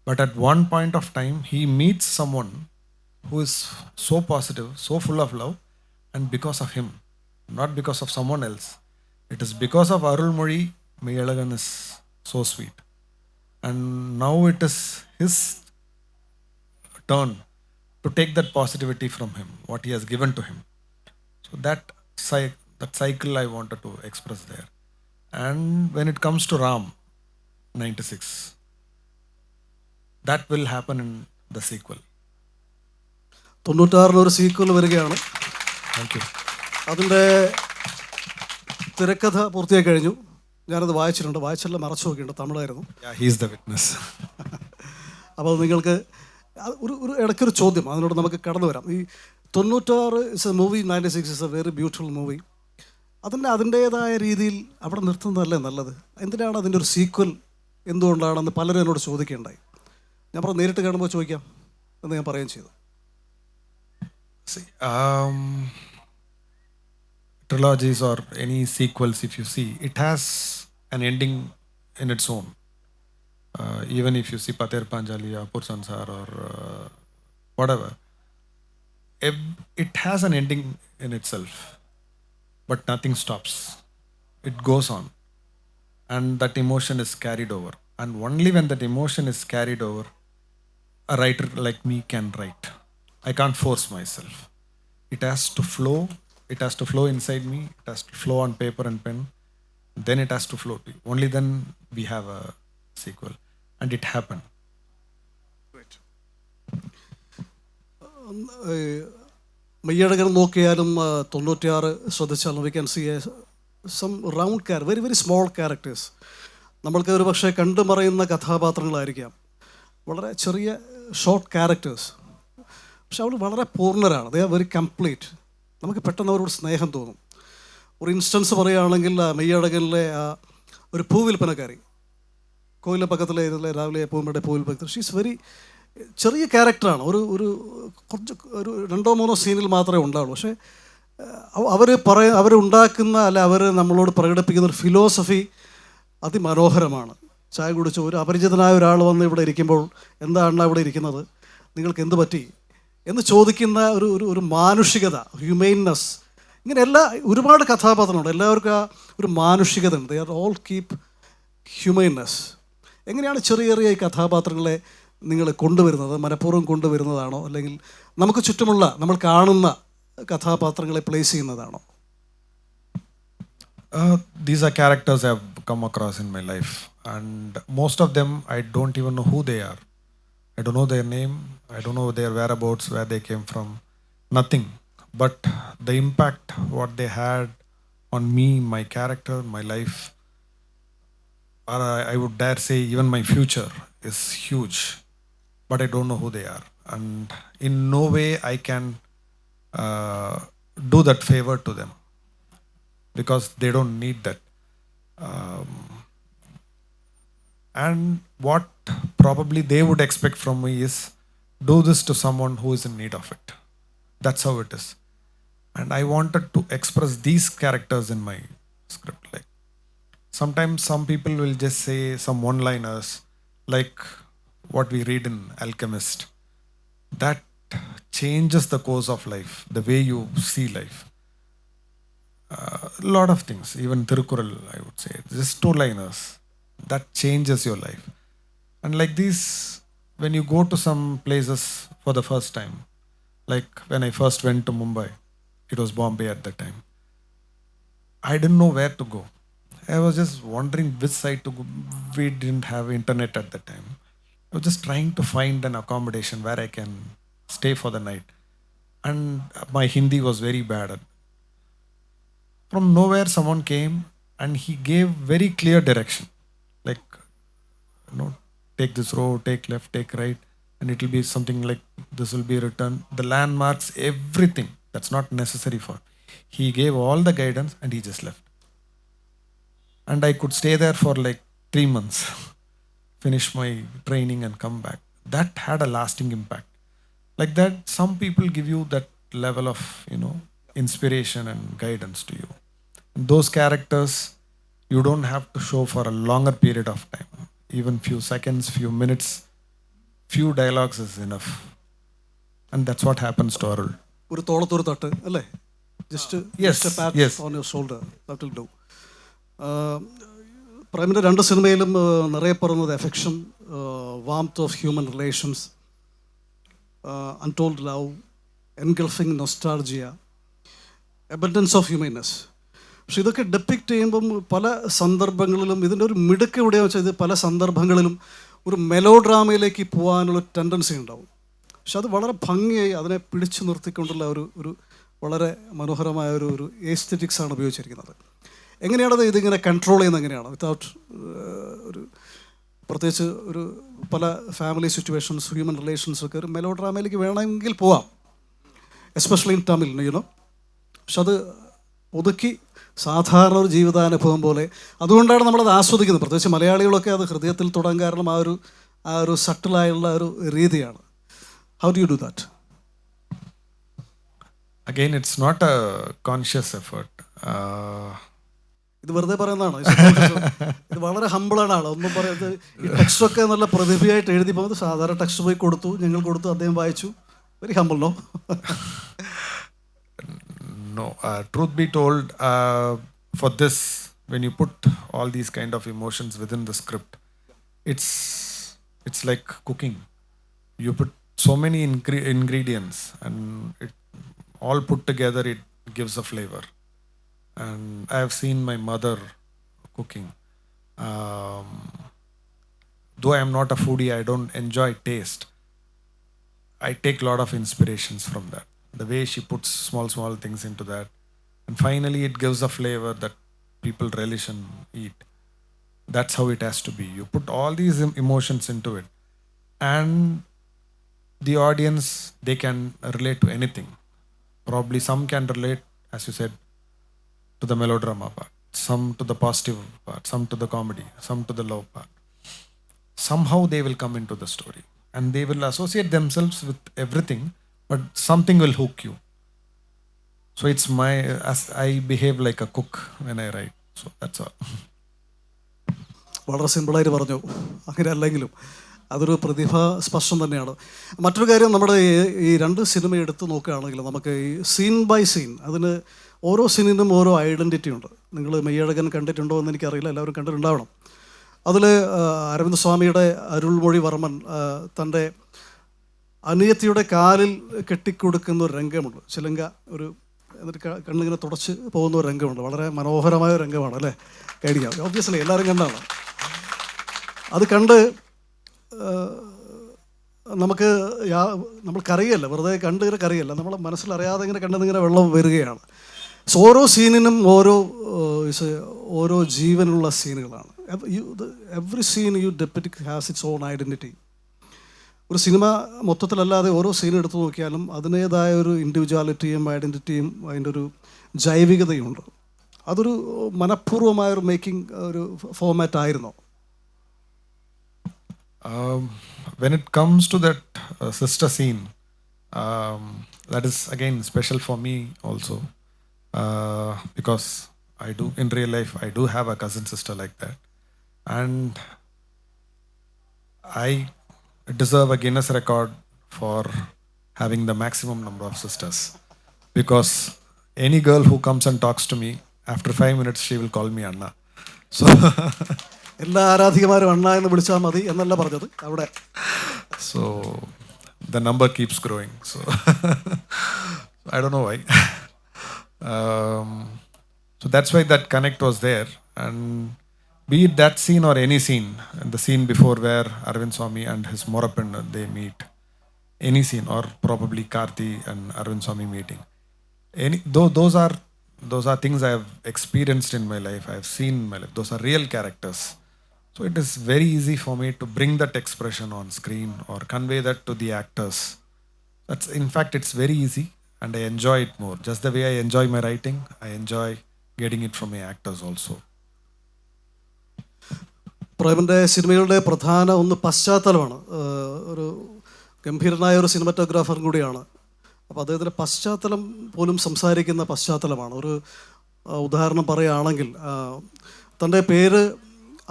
But at one point of time, he meets someone who is so positive, so full of love, and because of him, not because of someone else. It is because of Arulmozhi, Meiyalagan is so sweet. And now it is his turn to take that positivity from him, what he has given to him. So that cycle I wanted to express there. And when it comes to Ram, 96, that will happen in the sequel. 96-ലൊരു sequel വരികയാണ്. Thank you. അതിൻ്റെ തിരക്കഥ പൂർത്തിയായി കഴിഞ്ഞു. ഞാനത് വായിച്ചിട്ടുണ്ട്, വായിച്ചെല്ലാം മറച്ചു നോക്കിയിട്ടുണ്ട്, തമിഴായിരുന്നു. Yeah, he is the witness. അപ്പോൾ നിങ്ങൾക്ക് ഒരു ഇടയ്ക്കൊരു ചോദ്യം, അതിനോട് നമുക്ക് കടന്നു വരാം. ഈ 96 is A movie, 96 is A very beautiful movie. അതിൻ്റേതായ രീതിയിൽ അവിടെ നിർത്തുന്നതല്ലേ നല്ലത്? എന്തിനാണ് അതിൻ്റെ ഒരു സീക്വൽ, എന്തുകൊണ്ടാണെന്ന് പലരും എന്നോട് ചോദിക്കുകയുണ്ടായി. ഞാൻ പറഞ്ഞു നേരിട്ട് കാണുമ്പോൾ ചോദിക്കാം എന്ന് ഞാൻ പറയുകയും ചെയ്തു. See, trilogies or any sequels, if you see, it has an ending in its own. Even if you see Pater Panjali or Pur Sansar or whatever, it has an ending in itself, but nothing stops. It goes on, and that emotion is carried over. And only when that emotion is carried over, a writer like me can write. I can't force myself. It has to flow. It has to flow inside me. It has to flow on paper and pen. Then it has to flow to you. Only then we have a sequel. And it happened. Meiyazhagan നോക്കിയാലും 96 ശ്രദ്ധിച്ചാലും we can see some round very very small characters. നമ്മൾക്ക് ഒരു പക്ഷേ കണ്ടുമറയുന്ന കഥാപാത്രങ്ങളായിരിക്കാം, വളരെ ചെറിയ short characters. പക്ഷെ അവർ വളരെ പൂർണ്ണരാണ്. They are very complete. നമുക്ക് പെട്ടെന്ന് അവരോട് സ്നേഹം തോന്നും. ഒരു ഇൻസ്റ്റൻസ് പറയുകയാണെങ്കിൽ മെയ്യഴകനിലെ ഒരു പൂവിൽപ്പനക്കാരി, കോയിലിൻ്റെ പക്കത്തിലെ ഇതിലെ രാവിലെ പൂമ്പയുടെ പൂവിൽപ്പനക്കാരി, ഷീസ് വെരി ചെറിയ ക്യാരക്ടറാണ്. കുറച്ച് 2-3 സീനിൽ മാത്രമേ ഉണ്ടാവുള്ളൂ. പക്ഷേ അവരുണ്ടാക്കുന്ന അല്ല അവർ നമ്മളോട് പ്രകടിപ്പിക്കുന്ന ഒരു ഫിലോസഫി അതിമനോഹരമാണ്. ചായ കുടിച്ച് ഒരു അപരിചിതനായ ഒരാൾ വന്ന് ഇവിടെ ഇരിക്കുമ്പോൾ, എന്താണ് ഇവിടെ ഇരിക്കുന്നത്, നിങ്ങൾക്ക് എന്ത് പറ്റി, എന്ന് ചോദിക്കുന്ന ഒരു മാനുഷികത, ഹ്യൂമെയിൻനെസ്, ഇങ്ങനെ ഒരുപാട് കഥാപാത്രങ്ങളുണ്ട്. എല്ലാവർക്കും ആ ഒരു മാനുഷികത ഉണ്ട്. They are all keep humaneness. എങ്ങനെയാണ് ചെറിയ ചെറിയ ഈ കഥാപാത്രങ്ങളെ നിങ്ങൾ കൊണ്ടുവരുന്നത്? മനഃപൂർവ്വം കൊണ്ടുവരുന്നതാണോ, അല്ലെങ്കിൽ നമുക്ക് ചുറ്റുമുള്ള നമ്മൾ കാണുന്ന കഥാപാത്രങ്ങളെ പ്ലേസ് ചെയ്യുന്നതാണോ? These are characters I've come across in my life, and most of them I don't even know who they are. I don't know their name, I don't know their whereabouts, where they came from, nothing. But the impact what they had on me, my character, my life, or I would dare say even my future, is huge. But I don't know who they are, and in no way I can do that favor to them, because they don't need that. Um, and what probably they would expect from me is, do this to someone who is in need of it. That's how it is. And I wanted to express these characters in my script. Like, sometimes some people will just say some one-liners, like what we read in Alchemist. That changes the course of life, the way you see life. A lot of things, even Tirukural, I would say, just two-liners, that changes your life. And like these, when you go to some places for the first time, like when I first went to Mumbai, it was Bombay at that time, I didn't know where to go. I was just wondering which side to go. We didn't have internet at that time. I was just trying to find an accommodation where I can stay for the night. And my Hindi was very bad. From nowhere, someone came and he gave very clear direction. Like, take this road, take left, take right, and it will be something like this will be written. The landmarks, everything that's not necessary for. He gave all the guidance and he just left. And I could stay there for like 3 months, finish my training and come back. That had a lasting impact. Like that, some people give you that level of, inspiration and guidance to you. And those characters, you don't have to show for a longer period of time. Even few seconds, few minutes, few dialogues is enough. And that's what happens to Arul. ഒരു തോളത്തൊരു തട്ട് അല്ലേ? Yes. On your shoulder, that will do. പ്രേമിൻ്റെ 2 സിനിമയിലും നിറയെ പറയുന്നത് affection, warmth of human relations, untold love, engulfing nostalgia, abundance of humanness. പക്ഷെ ഇതൊക്കെ depict ചെയ്യുമ്പം പല സന്ദർഭങ്ങളിലും ഇതിൻ്റെ ഒരു മിടുക്ക് എവിടെയാണെന്ന് വെച്ചാൽ, ഇത് പല സന്ദർഭങ്ങളിലും ഒരു മെലോ ഡ്രാമയിലേക്ക് പോകാനുള്ള ടെൻഡൻസി ഉണ്ടാവും. പക്ഷെ അത് വളരെ ഭംഗിയായി അതിനെ പിടിച്ചു നിർത്തിക്കൊണ്ടുള്ള ഒരു വളരെ മനോഹരമായ ഒരു എസ്തെറ്റിക്സാണ് ഉപയോഗിച്ചിരിക്കുന്നത്. എങ്ങനെയാണത് ഇതിങ്ങനെ കൺട്രോൾ ചെയ്യുന്നത്? എങ്ങനെയാണ് വിത്തൗട്ട് ഒരു പ്രത്യേകിച്ച് ഒരു പല ഫാമിലി സിറ്റുവേഷൻസ്, ഹ്യൂമൻ റിലേഷൻസൊക്കെ ഒരു മെലോ ഡ്രാമയിലേക്ക് വേണമെങ്കിൽ പോവാം, എസ്പെഷ്യലി ഇൻ തമിഴ്, പക്ഷെ അത് ഒതുക്കി സാധാരണ ഒരു ജീവിതാനുഭവം പോലെ. അതുകൊണ്ടാണ് നമ്മളത് ആസ്വദിക്കുന്നത്. പ്രത്യേകിച്ച് മലയാളികളൊക്കെ അത് ഹൃദയത്തിൽ തൊടാൻ കാരണം ആ ഒരു സട്ടിലായുള്ള ഒരു രീതിയാണ്. How do you do that? Again, it's not a conscious effort. ഇത് വെറുതെ പറയുന്നതാണ്. ഇത് വളരെ ഹമ്പിളാണ് ആൾ. ഒന്നും പറയുന്നത്. ഈ ടെക്സ്റ്റൊക്കെ നല്ല പ്രതിഭയായിട്ട് എഴുതി പോകുന്നത് സാധാരണ ടെക്സ്റ്റ് പോയി കൊടുത്തു, ഞങ്ങൾ കൊടുത്തു, അദ്ദേഹം വായിച്ചു. Very humble, no? No, truth be told, for this, when you put all these kind of emotions within the script, it's like cooking. You put so many ingredients, and it all put together, it gives a flavor. And I have seen my mother cooking. Though I am not a foodie, I don't enjoy taste. I take a lot of inspirations from that. The way she puts small things into that, and finally it gives a flavor that people relish and eat. That's how it has to be. You put all these emotions into it, and the audience, they can relate to anything. Probably some can relate, as you said, to the melodrama part, some to the positive part, some to the comedy, some to the love part. Somehow they will come into the story, and they will associate themselves with everything, but something will hook you. So it's as I behave like a cook when I write. So that's all. വളരെ സിമ്പിളായിട്ട് പറഞ്ഞു. അങ്ങനെ അല്ലെങ്കിലും അതൊരു പ്രതിഭാസ്പർശം തന്നെയാണ്. മറ്റൊരു കാര്യം, നമ്മുടെ ഈ രണ്ട് സിനിമ എടുത്ത് നോക്കുകയാണെങ്കിൽ നമുക്ക് ഈ സീൻ ബൈ സീൻ, അതിന് ഓരോ സീനിനും ഓരോ ഐഡൻറ്റിറ്റി ഉണ്ട്. നിങ്ങൾ മെയ്യഴകൻ കണ്ടിട്ടുണ്ടോ എന്ന് എനിക്കറിയില്ല, എല്ലാവരും കണ്ടിട്ടുണ്ടാവണം. അതിൽ അരവിന്ദ് സ്വാമിയുടെ അരുൾമൊഴിവർമ്മൻ തൻ്റെ അനിയത്തിയുടെ കാലിൽ കെട്ടിക്കൊടുക്കുന്ന ഒരു രംഗമുണ്ട്. ചിലങ്ക ഒരു എന്നിട്ട് കണ്ണിങ്ങനെ തുടച്ച് പോകുന്ന ഒരു രംഗമുണ്ട്. വളരെ മനോഹരമായ ഒരു രംഗമാണ് അല്ലേ? കൈഡിക്കാം. ഓബ്വിയസ്ലി എല്ലാവരും കണ്ടാണ്. അത് കണ്ട് നമുക്ക് നമ്മൾ കരയല്ല, വെറുതെ കണ്ട് ഇങ്ങനെ കരയല്ല, നമ്മൾ മനസ്സിലറിയാതെ ഇങ്ങനെ കണ്ടതിങ്ങനെ വെള്ളം വരികയാണ്. സോ ഓരോ സീനിനും ഓരോ ജീവനുള്ള സീനുകളാണ്. Every scene you depict has its own identity. ഒരു സിനിമ മൊത്തത്തിലല്ലാതെ ഓരോ സീൻ എടുത്തു നോക്കിയാലും അതിൻ്റേതായ ഒരു ഇൻഡിവിജ്വാലിറ്റിയും ഐഡൻറ്റിറ്റിയും അതിൻ്റെ ഒരു ജൈവികതയുണ്ട്. അതൊരു മനഃപൂർവ്വമായൊരു മേക്കിംഗ് ഒരു ഫോമാറ്റ് ആയിരുന്നോ? When it comes to that sister scene, that is again special for me also, because I do in real life I do have a cousin sister like that, and I deserve a Guinness record for having the maximum number of sisters, because any girl who comes and talks to me, after 5 minutes she will call me Anna. So എല്ലാ ആരാധികമാരും അണ്ണ എന്ന് വിളിച്ചാൽ മതി എന്നല്ല പറഞ്ഞത് അവിടെ. so the number keeps growing, so I don't know why. So that's why that connect was there, and be it that scene or any scene, and the scene before where Arvind Swamy and his Morappan they meet, any scene, or probably Karthi and Arvind Swamy meeting, those are things I have experienced in my life, I have seen in my life, those are real characters. So it is very easy for me to bring that expression on screen or convey that to the actors. In fact, it's very easy and I enjoy it more. Just the way I enjoy my writing, I enjoy getting it from my actors also. പ്രേമൻ്റെ സിനിമകളുടെ പ്രധാന ഒന്ന് പശ്ചാത്തലമാണ്. ഒരു ഗംഭീരനായ ഒരു സിനിമാറ്റോഗ്രാഫറും കൂടിയാണ്. അപ്പോൾ അദ്ദേഹത്തിൻ്റെ പശ്ചാത്തലം പോലും സംസാരിക്കുന്ന പശ്ചാത്തലമാണ്. ഒരു ഉദാഹരണം പറയുകയാണെങ്കിൽ, തൻ്റെ പേര്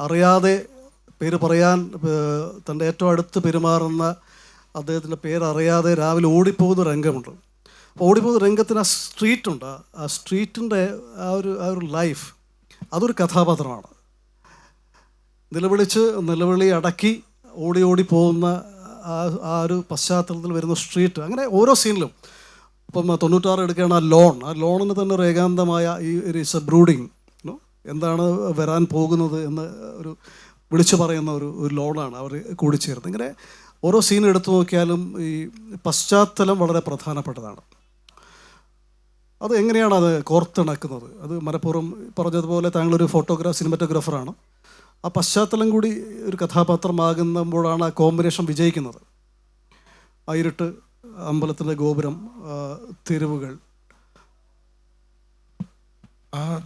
അറിയാതെ പേര് പറയാൻ തൻ്റെ ഏറ്റവും അടുത്ത് പെരുമാറുന്ന അദ്ദേഹത്തിൻ്റെ പേരറിയാതെ രാവിലെ ഓടിപ്പോകുന്ന രംഗമുണ്ട്. അപ്പോൾ ഓടിപ്പോകുന്ന രംഗത്തിന് ആ സ്ട്രീറ്റുണ്ട്. ആ സ്ട്രീറ്റിൻ്റെ ആ ഒരു ലൈഫ്, അതൊരു കഥാപാത്രമാണ്. നിലവിളി അടക്കി ഓടി പോകുന്ന ആ ഒരു പശ്ചാത്തലത്തിൽ വരുന്ന സ്ട്രീറ്റ്, അങ്ങനെ ഓരോ സീനിലും. ഇപ്പം 96 എടുക്കുകയാണ് ആ ലോണിന് തന്നെ ഒരു ഏകാന്തമായ ഈ ഒരു ഇറ്റ്സ് എ ബ്രൂഡിങ്, എന്താണ് വരാൻ പോകുന്നത് എന്ന് ഒരു വിളിച്ചു പറയുന്ന ഒരു ലോണാണ് അവർ കൂടിച്ചേർത്ത്. ഇങ്ങനെ ഓരോ സീൻ എടുത്തു നോക്കിയാലും ഈ പശ്ചാത്തലം വളരെ പ്രധാനപ്പെട്ടതാണ്. അത് എങ്ങനെയാണ് അത് കോർത്തിണക്കുന്നത്? അത് മനഃപൂർവ്വം പറഞ്ഞതുപോലെ താങ്കളൊരു സിനിമാറ്റോഗ്രാഫറാണ്. ആ പശ്ചാത്തലം കൂടി ഒരു കഥാപാത്രമാകുമ്പോഴാണ് ആ കോമ്പിനേഷൻ വിജയിക്കുന്നത്. ആ ഇരുട്ട്, അമ്പലത്തിൻ്റെ ഗോപുരം, തെരുവുകൾ.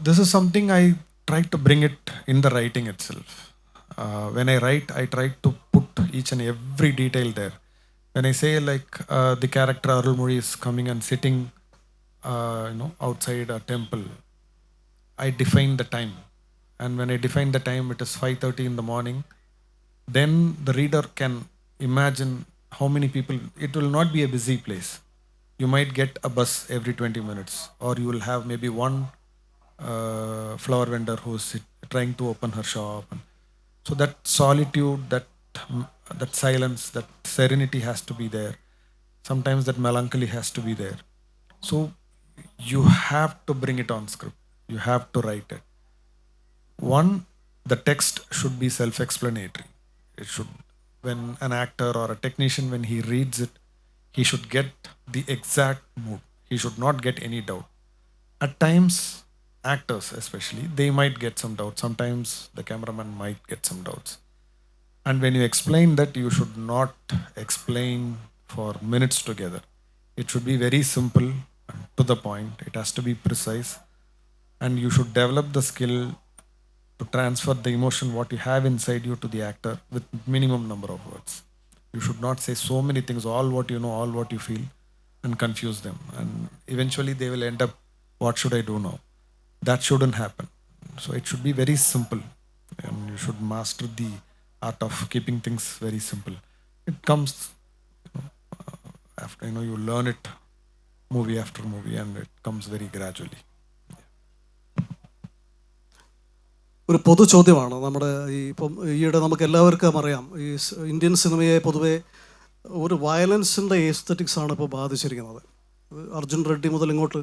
This is something I try to bring it in the writing itself. When I write, I try to put each and every detail there. When I say like the character Arulmozhi is coming and sitting outside a temple, I define the time. And when I define the time, it is 5:30 in the morning. Then the reader can imagine how many people. It will not be a busy place. You might get a bus every 20 minutes, or you will have maybe one flower vendor who's trying to open her shop. So that solitude, that silence, that serenity has to be there. Sometimes that melancholy has to be there. So you have to bring it on script. You have to write it. One, the text should be self-explanatory. It should, when an actor or a technician, when he reads it, he should get the exact mood. He should not get any doubt. At times, actors especially, they might get some doubts. Sometimes the cameraman might get some doubts. And when you explain that, you should not explain for minutes together. It should be very simple and to the point. It has to be precise. And you should develop the skill to transfer the emotion what you have inside you to the actor with minimum number of words. You should not say so many things, all what you know, all what you feel, and confuse them. And eventually they will end up, what should I do now? That shouldn't happen. So it should be very simple, and you should master the art of keeping things very simple. It comes after you learn it movie after movie, and it comes very gradually. ഒരു പൊതു ചോദ്യമാണ് നമ്മുടെ ഇപ്പം ഈയിടെ നമുക്ക് എല്ലാവർക്കും അറിയാം ഈ ഇന്ത്യൻ സിനിമയെ പൊതുവേ ഒരു വയലൻസിൻ്റെ എസ്തറ്റിക്സ് ആണ് ഇപ്പോൾ ബാധിച്ചിരിക്കുന്നത്. അർജുൻ റെഡ്ഡി മുതൽ ഇങ്ങോട്ട്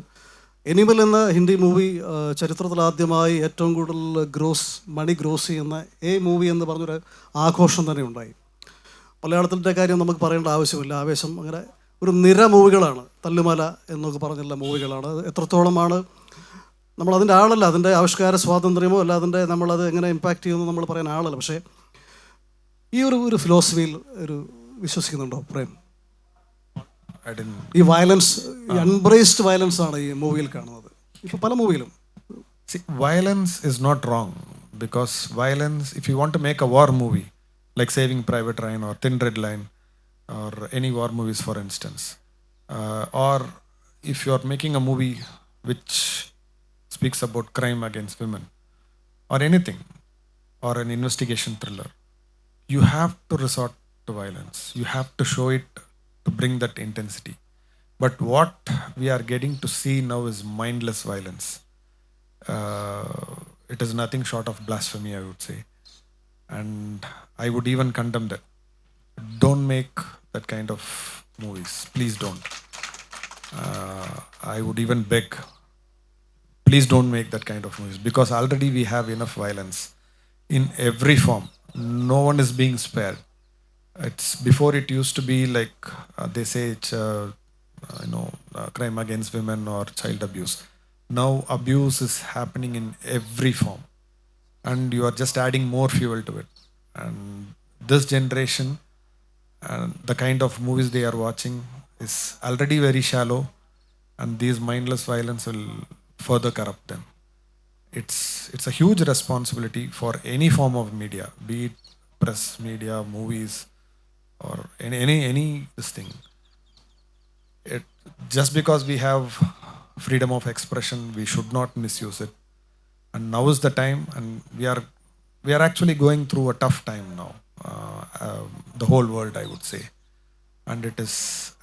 എനിമൽ എന്ന ഹിന്ദി മൂവി ചരിത്രത്തിൽ ആദ്യമായി ഏറ്റവും കൂടുതൽ മണി ഗ്രോസ് ചെയ്യുന്ന മൂവി എന്ന് പറഞ്ഞൊരു ആഘോഷം തന്നെ ഉണ്ടായി. മലയാളത്തിൻ്റെ കാര്യം നമുക്ക് പറയേണ്ട ആവശ്യമില്ല. ആവേശം, അങ്ങനെ ഒരു നിര മൂവികളാണ്. തല്ലുമല എന്നൊക്കെ പറഞ്ഞുള്ള മൂവികളാണ്. എത്രത്തോളമാണ് നമ്മളതിൻ്റെ ആളല്ല, അതിൻ്റെ ആവിഷ്കാര സ്വാതന്ത്ര്യമോ അല്ല അതിൻ്റെ നമ്മളത് എങ്ങനെ ഇമ്പാക്റ്റ് ചെയ്യുമെന്ന് നമ്മൾ പറയാൻ ആളല്ല. പക്ഷേ ഈ ഒരു ഫിലോസഫിയിൽ വിശ്വസിക്കുന്നുണ്ടോ പ്രേം? ഈ വയലൻസ്, അൺബ്രേസ്ഡ് വയലൻസ് ആണ് ഈ മൂവിയിൽ കാണുന്നത്, ഇപ്പോൾ പല മൂവിയിലും. See, violence is not wrong, because violence, if you want to make a war movie like Saving Private Ryan or Thin Red Line or any war movies for instance, or if you are making a movie which speaks about crime against women or anything, or an investigation thriller, you have to resort to violence. You have to show it to bring that intensity. But what we are getting to see now is mindless violence. It is nothing short of blasphemy, I would say. And I would even condemn that. Don't make that kind of movies. Please don't. I would even beg, please don't make that kind of movies, because already we have enough violence in every form. No one is being spared. It's before it used to be like they say it's crime against women or child abuse. Now abuse is happening in every form, and you are just adding more fuel to it. And this generation and the kind of movies they are watching is already very shallow, and these mindless violence will further corrupt them. It's a huge responsibility for any form of media, be it press, media, movies, or any this thing. Just because we have freedom of expression, we should not misuse it. And now is the time, and we are actually going through a tough time now, the whole world, I would say. And it is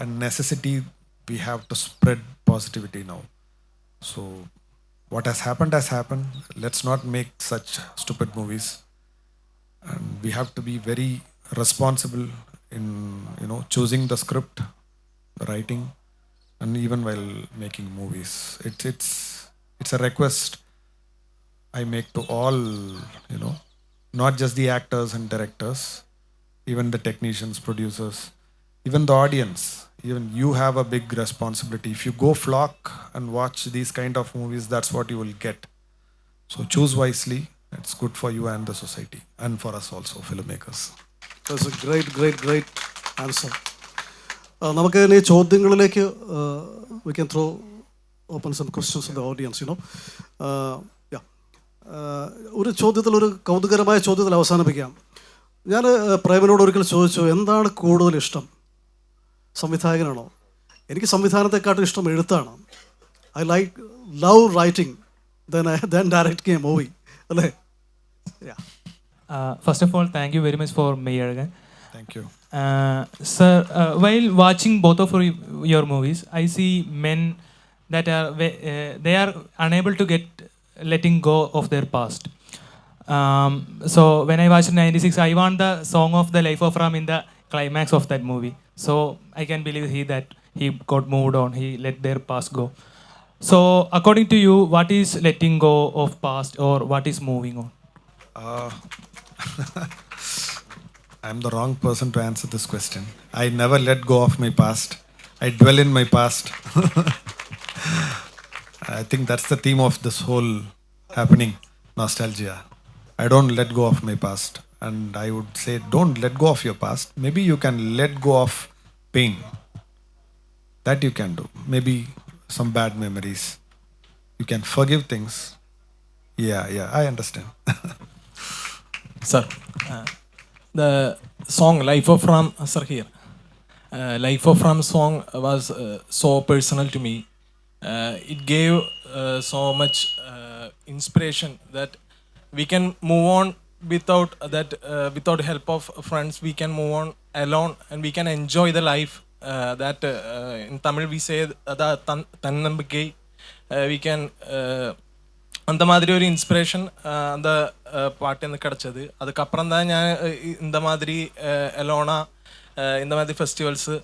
a necessity. We have to spread positivity now. So what has happened has happened. Let's not make such stupid movies, and we have to be very responsible in choosing the script, the writing, and even while making movies. It's a request I make to all, not just the actors and directors, even the technicians, producers, even the audience. Even you have a big responsibility. If you go flock and watch these kind of movies, that's what you will get. So choose wisely. It's good for you and the society, and for us also, filmmakers. That's a great answer. നമുക്ക് ഇനി ചോദ്യങ്ങളിലേക്ക് we can open some questions to the audience, ഒരു കൗതുകരമായ ചോദ്യത്തിൽ അവസാനിപ്പിക്കാം. ഞാൻ പ്രേമിനോട് ഒരിക്കൽ ചോദിച്ചു, എന്താണ് കൂടുതൽ ഇഷ്ടം, സംവിധായകനാണോ? എനിക്ക് സംവിധാനത്തെക്കാട്ടും ഇഷ്ടം എഴുത്താണ്. I love writing then directing a movie. അല്ലേ? First of all, thank you very much for Meyalagan. Thank you. Sir, while watching both of your movies, I see men that they are unable to letting go of their past. So when I watched 96, I want the song of the Life of Ram in the climax of that movie. So I can believe that he got moved on, he let their past go. So according to you, what is letting go of past, or what is moving on? I'm the wrong person to answer this question. I never let go of my past. I dwell in my past. I think that's the theme of this whole happening, nostalgia. I don't let go of my past. And I would say, don't let go of your past. Maybe you can let go of pain. That you can do. Maybe some bad memories. You can forgive things. Yeah, I understand. Sir, the song Life of Ram, sir, here. Life of Ram song was so personal to me. It gave so much inspiration that we can move on without that, without help of friends, we can move on alone and we can enjoy the life. That in Tamil we say the tannambikai. We can அந்த மாதிரி ஒரு inspiration அந்த பாட்டு எனக்கு கிடச்சது. அதுக்கப்புறம் தான் நான் இந்த மாதிரி எலோனா இந்த மாதிரி festivals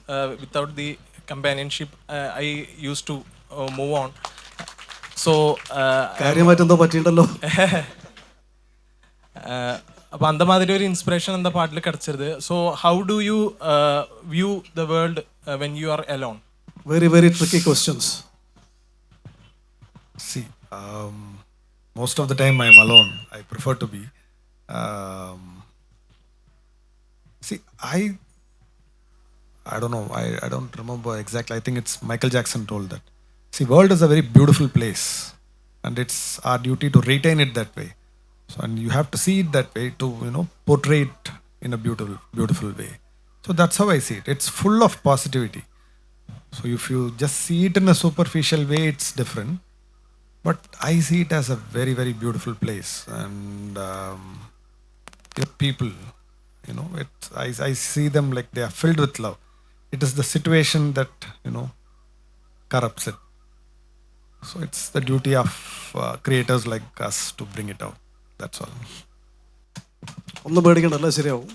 without the companionship I use to move on. So കാര്യമായിട്ട് എന്തോ പറ്റിയിട്ടുണ്ടല്ലോ. അപ്പോൾ அந்த மாதிரி ഒരു ഇൻസ്പിറേഷൻ എന്താ പാട്ടിൽ കിടച്ചത്. So how do you view the world when you are alone? Very very tricky questions. See, most of the time I'm alone. I prefer to be. See, I don't know. I don't remember exactly. I think it's Michael Jackson told that. See, world is a very beautiful place, and it's our duty to retain it that way. So, and you have to see it that way to portray it in a beautiful way. So that's how I see it. It's full of positivity. So if you just see it in a superficial way, it's different. But I see it as a very, very beautiful place, and your people, I see them like they are filled with love. It is the situation that corrupts it. So it's the duty of creators like us to bring it out. That's all. ഒന്നും പേടിക്കണ്ടല്ലോ, ശരിയാവും.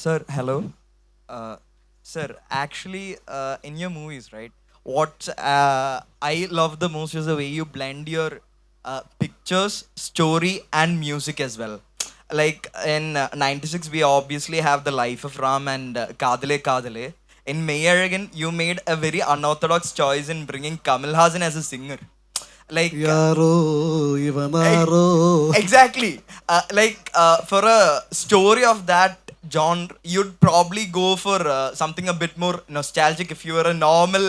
Sir, hello. Sir, actually, in your movies, right? What I love the most is the way you blend your pictures, story, and music as well. Like in 96, we obviously have The Life of Ram and Kadale Kadale. In Mayaragan, you made a very unorthodox choice in bringing Kamal Haasan as a singer. Like Yaaro ഇവനാരോ. exactly. For a story of that genre, you'd probably go for something a bit more nostalgic if you were a normal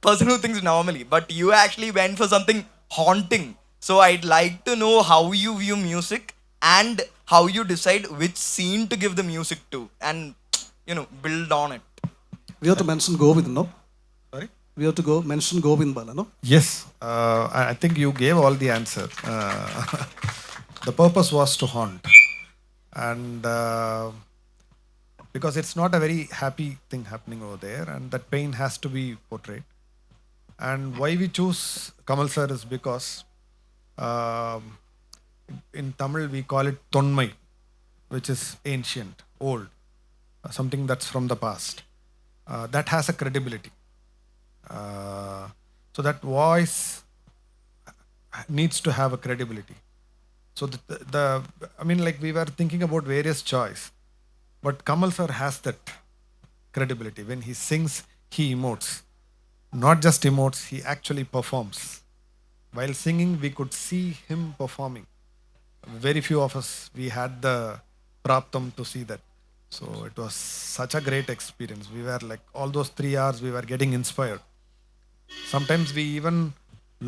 person who thinks normally, but you actually went for something haunting. So I'd like to know how you view music and how you decide which scene to give the music to, and build on it. We have to mention Govind, no? Sorry? We have to mention Govind Bala, no? Yes, I think you gave all the answer. The purpose was to haunt, and because it's not a very happy thing happening over there, and that pain has to be portrayed. And why we choose Kamal sir is because in Tamil we call it Tonmai, which is ancient, old, something that's from the past. That has a credibility. So that voice needs to have a credibility. So we were thinking about various choice, but Kamal sir has that credibility. When he sings, he emotes. Not just emotes, he actually performs. While singing, we could see him performing. Very few of us, we had the praptam to see that. So it was such a great experience. We were like, all those 3 hours, we were getting inspired. Sometimes we even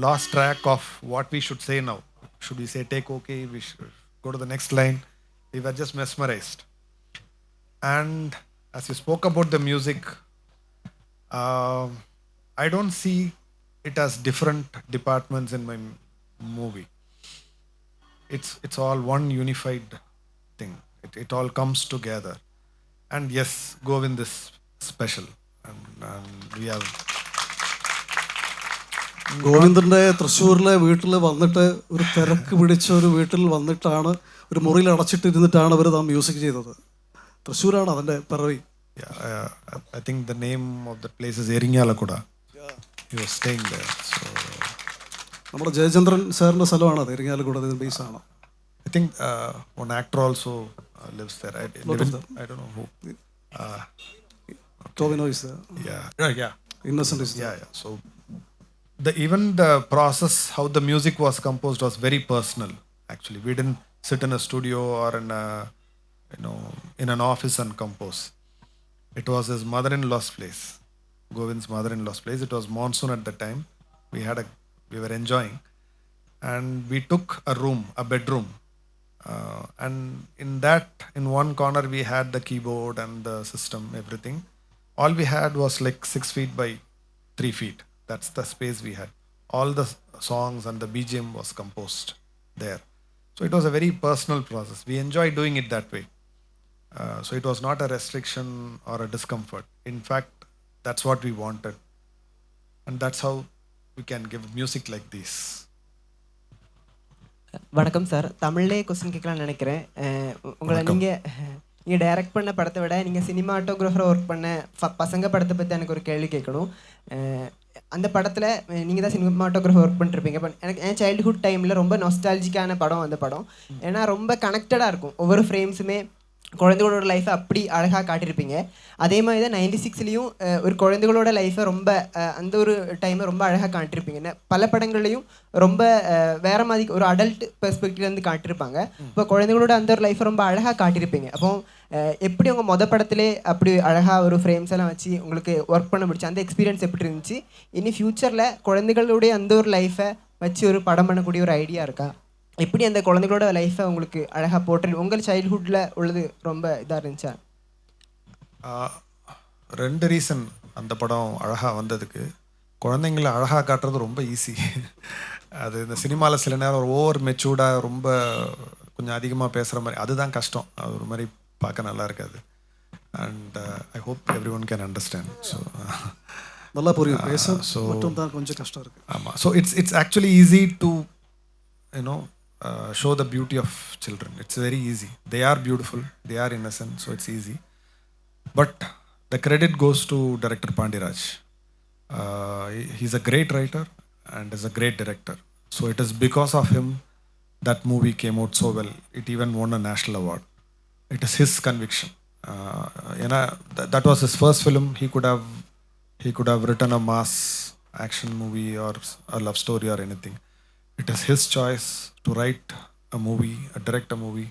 lost track of what we should say now. Should we say take okay? We should go to the next line. We were just mesmerized. And as you spoke about the music, I don't see it as different departments in my movie. It's all one unified thing. It all comes together. And yes, Govind is special. And we have... ഗോവിന്ദൻ്റെ തൃശ്ശൂരിലെ വീട്ടിൽ വന്നിട്ട് ഒരു തിരക്ക് പിടിച്ച ഒരു വീട്ടിൽ വന്നിട്ടാണ്, ഒരു മുറിയിൽ അടച്ചിട്ടിരുന്നിട്ടാണ് അവർ മ്യൂസിക് ചെയ്തത്. തൃശ്ശൂരാണ് അതിൻ്റെ പിറവി. I think the name of the place is Eringyalakuda. He was staying there. So നമ്മുടെ ജയചന്ദ്രൻ സാറിൻ്റെ സ്ഥലമാണ് അത്, Irinjalakuda ബേസാണ്. I think one actor also lives there. I don't know who. Tovino is there. Yeah. Innocent is there. Yeah. So even the process, how the music was composed, was very personal. Actually, we didn't sit in a studio or in an office and compose. It was his mother-in-law's place, Govind's mother-in-law's place. It was monsoon at the time. We were enjoying, and we took a bedroom, and in one corner we had the keyboard and the system, everything. All we had was like 6 feet by 3 feet. That's the space we had. All the songs and the BGM was composed there. So it was a very personal process. We enjoyed doing it that way. So it was not a restriction or a discomfort. In fact, that's what we wanted. And that's how we can give music like this. வணக்கம் sir, தமிழ்லேயே question கேட்கலான்னு நினைக்கிறேன். உங்களை நீங்கள் direct பண்ண படத்தை விட நீங்கள் சினிமாட்டோகிராஃபராக ஒர்க் பண்ண பசங்க படத்தை பற்றி எனக்கு ஒரு கேள்வி கேட்கணும். அந்த படத்தில் நீங்கள் தான் சினிமாட்டோகிராஃபர் ஒர்க் பண்ணிருப்பீங்க. பட் எனக்கு என் சைல்டுஹுட் டைமில் ரொம்ப நொஸ்டாலஜிக்கான படம் அந்த படம். ஏன்னா ரொம்ப கனெக்டடாக இருக்கும், ஒவ்வொரு ஃப்ரேம்ஸுமே குழந்தைகளோட லைஃப்பை அப்படி அழகாக காட்டியிருப்பீங்க. அதே மாதிரி தான் 96லேயும் ஒரு குழந்தைகளோட லைஃப்பை ரொம்ப அந்த ஒரு டைமை ரொம்ப அழகாக காட்டியிருப்பீங்க. பல படங்கள்லையும் ரொம்ப வேறு மாதிரி ஒரு அடல்ட் பெர்ஸ்பெக்டிவ்லேருந்து காட்டியிருப்பாங்க. இப்போ குழந்தைகளோட அந்த ஒரு லைஃப்பை ரொம்ப அழகாக காட்டியிருப்பீங்க. அப்போ எப்படி உங்கள் படத்திலே அப்படி அழகாக ஒரு ஃப்ரேம்ஸ் எல்லாம் வச்சு உங்களுக்கு ஒர்க் பண்ண முடிச்சு, அந்த எக்ஸ்பீரியன்ஸ் எப்படி இருந்துச்சு? இனி ஃப்யூச்சரில் குழந்தைகளுடைய அந்த ஒரு லைஃப்பை வச்சு ஒரு படம் பண்ணக்கூடிய ஒரு ஐடியா இருக்கா? எப்படி அந்த குழந்தைகளோட லைஃப்பை உங்களுக்கு அழகாக போட்டு உங்கள் சைல்ட்ஹுட்டில் உள்ளது ரொம்ப இதாக இருந்துச்சா? 2 ரீசன் அந்த படம் அழகாக வந்ததுக்கு. குழந்தைங்களை அழகாக காட்டுறது ரொம்ப ஈஸி. அது இந்த சினிமாவில் சில நேரம் ஒரு ஓவர் மெச்சூர்டாக ரொம்ப கொஞ்சம் அதிகமாக பேசுகிற மாதிரி, அதுதான் கஷ்டம். அது ஒரு மாதிரி பார்க்க நல்லா இருக்காது. And I hope every one can understand. So நல்லா புரியும், பேச மட்டும் தான் கொஞ்சம் கஷ்டம் இருக்குது. ஆமாம். So it's actually easy to you know show the beauty of children. It's very easy. They are beautiful, they are innocent, so it's easy. But the credit goes to director Pandiraj. He's a great writer and is a great director. So it is because of him that movie came out so well. It even won a national award. It is his conviction. That was his first film. He could have written a mass action movie or a love story or anything. It is his choice to write a movie, direct a movie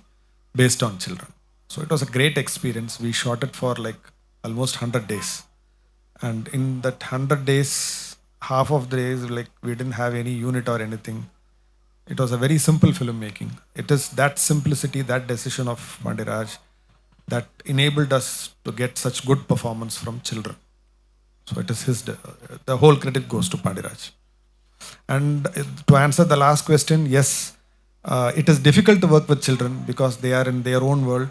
based on children. So it was a great experience. We shot it for like almost 100 days. And in that 100 days, half of the days, like we didn't have any unit or anything. It was a very simple filmmaking. It is that simplicity, that decision of Pandiraj that enabled us to get such good performance from children. So it is the whole credit goes to Pandiraj. And to answer the last question, yes, it is difficult to work with children because they are in their own world.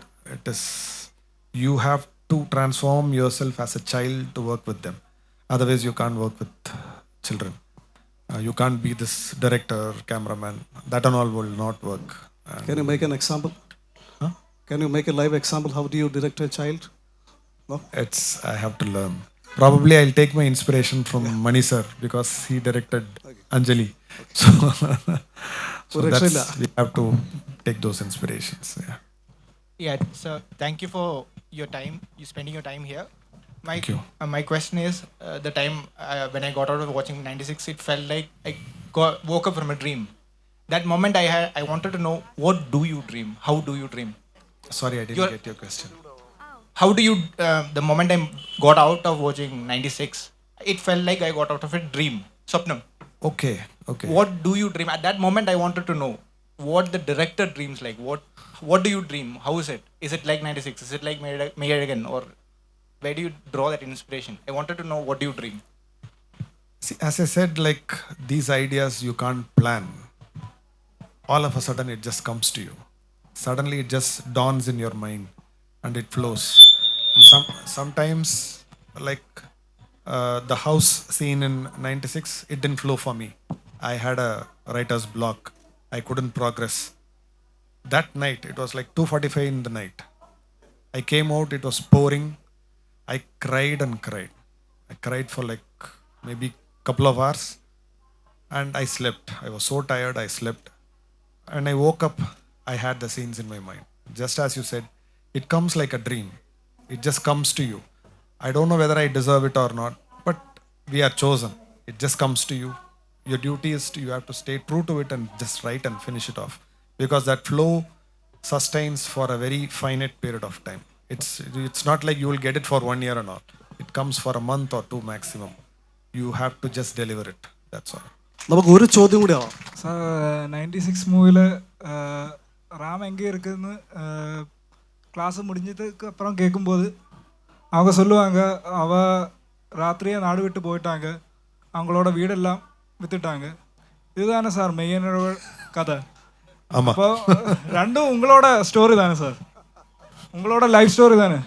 You have to transform yourself as a child to work with them. Otherwise, you can't work with children. You can't be this director, cameraman. That and all will not work. Can you make an example? Huh? Can you make a live example? How do you direct a child? No? I have to learn. Probably I'll take my inspiration from Mani sir because he directed Anjali. So we have to take those inspirations. Yeah. So thank you for your time. You spending your time here. Thank you. My question is, the time when I got out of watching 96, it felt like I woke up from a dream. That moment I wanted to know, what do you dream? How do you dream? Sorry, I didn't get your question. How do you, the moment I got out of watching 96, it felt like I got out of a dream. Swapnam. Okay. What do you dream? At that moment, I wanted to know what the director dreams like. What do you dream? How is it? Is it like 96? Is it like Mayaragan? Or where do you draw that inspiration? I wanted to know, what do you dream? See, as I said, like these ideas you can't plan. All of a sudden, it just comes to you. Suddenly, it just dawns in your mind. And it flows. And sometimes, like the house scene in 96, it didn't flow for me. I had a writer's block. I couldn't progress. That night, it was like 2:45 in the night. I came out, it was pouring. I cried and cried. I cried for like maybe a couple of hours. And I slept. I was so tired, I slept. And I woke up, I had the scenes in my mind. Just as you said, it comes like a dream. It just comes to you. I don't know whether I deserve it or not, but we are chosen. It just comes to you. Your duty is you have to stay true to it and just write and finish it off. Because that flow sustains for a very finite period of time. It's not like you will get it for 1 year or not. It comes for a month or 2 maximum. You have to just deliver it. That's all. നമുക്ക് ഒരു ചോദ്യം കൂടി ആവാം. 96 மூவியில் ராம் எங்கே இருக்குதுன்னு class முடிஞ்சதுக்கு அப்புறம் கேட்கும்போது அவங்க சொல்லுவாங்க, ராத்திரியே நாடு விட்டு போயிட்டாங்க, அவங்களோட வீடெல்லாம் விற்றுட்டாங்க. இதுதானே சார் மெய்யனோட கதை? ஆமாம். அப்போ ரெண்டும் உங்களோட ஸ்டோரி தானே சார், உங்களோட லைஃப் ஸ்டோரி தானே?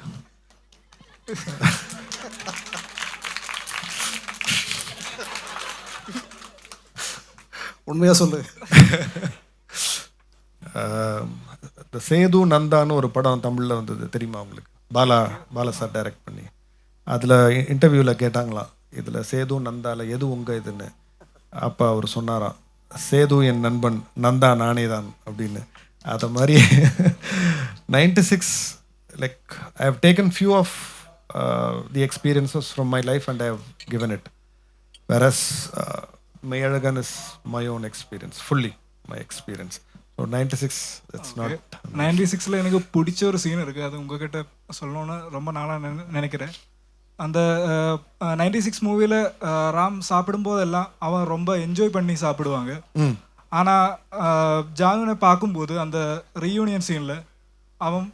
உண்மையாக சொல்லு. இந்த சேது நந்தான்னு ஒரு படம் தமிழில் வந்தது தெரியுமா உங்களுக்கு? பாலா சார் டைரக்ட் பண்ணி. அதில் இன்டர்வியூவில் கேட்டாங்களாம், இதில் சேது நந்தாவில் எது உங்கள் இதுன்னு. அப்போ அவர் சொன்னாராம், சேது என் நண்பன், நந்தா நானே தான் அப்படின்னு. அதை மாதிரி 96 like I have taken few of the experiences from my life and I have given it. Whereas Mayalagan is my own experience, fully my experience. So 96, it's not. 96ல் எனக்கு பிடிச்ச ஒரு சீன் இருக்குது, அது உங்ககிட்ட சொல்லணும்னு ரொம்ப நாளாக நினைக்கிறேன். அந்த 96 மூவியில் ராம் சாப்பிடும்போதெல்லாம் அவன் ரொம்ப என்ஜாய் பண்ணி சாப்பிடுவாங்க. ஆனால் ஜானுனை பார்க்கும்போது அந்த ரீயூனியன் சீனில் அவன்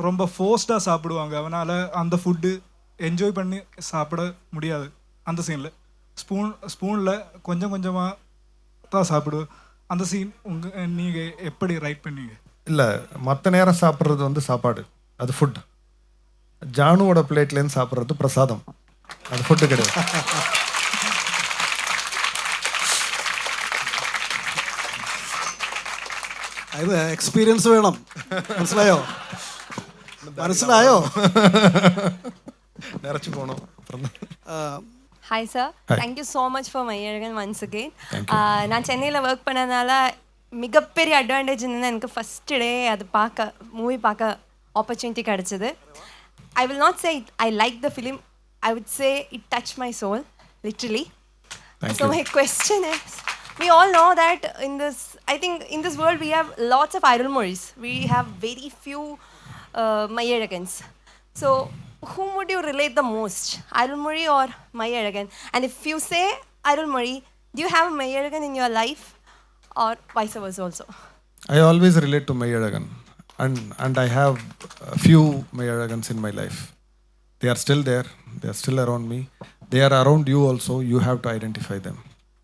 ரொம்ப ஃபோர்ஸ்டாக சாப்பிடுவாங்க. அவனால் அந்த ஃபுட்டு என்ஜாய் பண்ணி சாப்பிட முடியாது. அந்த சீனில் ஸ்பூனில் கொஞ்சம் கொஞ்சமாக தான் சாப்பிடுவேன். அந்த சீன் நீங்கள் எப்படி ரைட் பண்ணீங்க? இல்லை, மற்ற நேரம் சாப்பிட்றது வந்து சாப்பாடு, அது ஃபுட். ஜானுவோட பிளேட்லேருந்து சாப்பிட்றது பிரசாதம், அது ஃபுட்டு கிடையாது. അത് എക്സ്പീരിയൻസ് വേണം, മനസ്സിലായോ? മനസ്സിലായോ? നിറച്ചു പോകണം. Hi sir, thank you so much for Meiyazhagan once again. நான் சென்னையில் ஒர்க் பண்ணதுனால மிகப்பெரிய அட்வான்டேஜ் என்னென்னா, எனக்கு ஃபஸ்ட்டு டே அது மூவி பார்க்க ஆப்பர்ச்சுனிட்டி கிடச்சிது. I will not say I like the film, I would say it touch my soul literally. So my question is, we all know that I think in this world we have lots of Arulmoris. We have very few Mayalagans. So whom would you relate the most, Arulmozhi or Mayalagan? And if you say Arulmozhi, do you have a Mayalagan in your life or vice versa also? I always relate to Mayalagan, and I have a few Mayalagans in my life. They are still there, they are still around me, they are around you also. You have to identify them.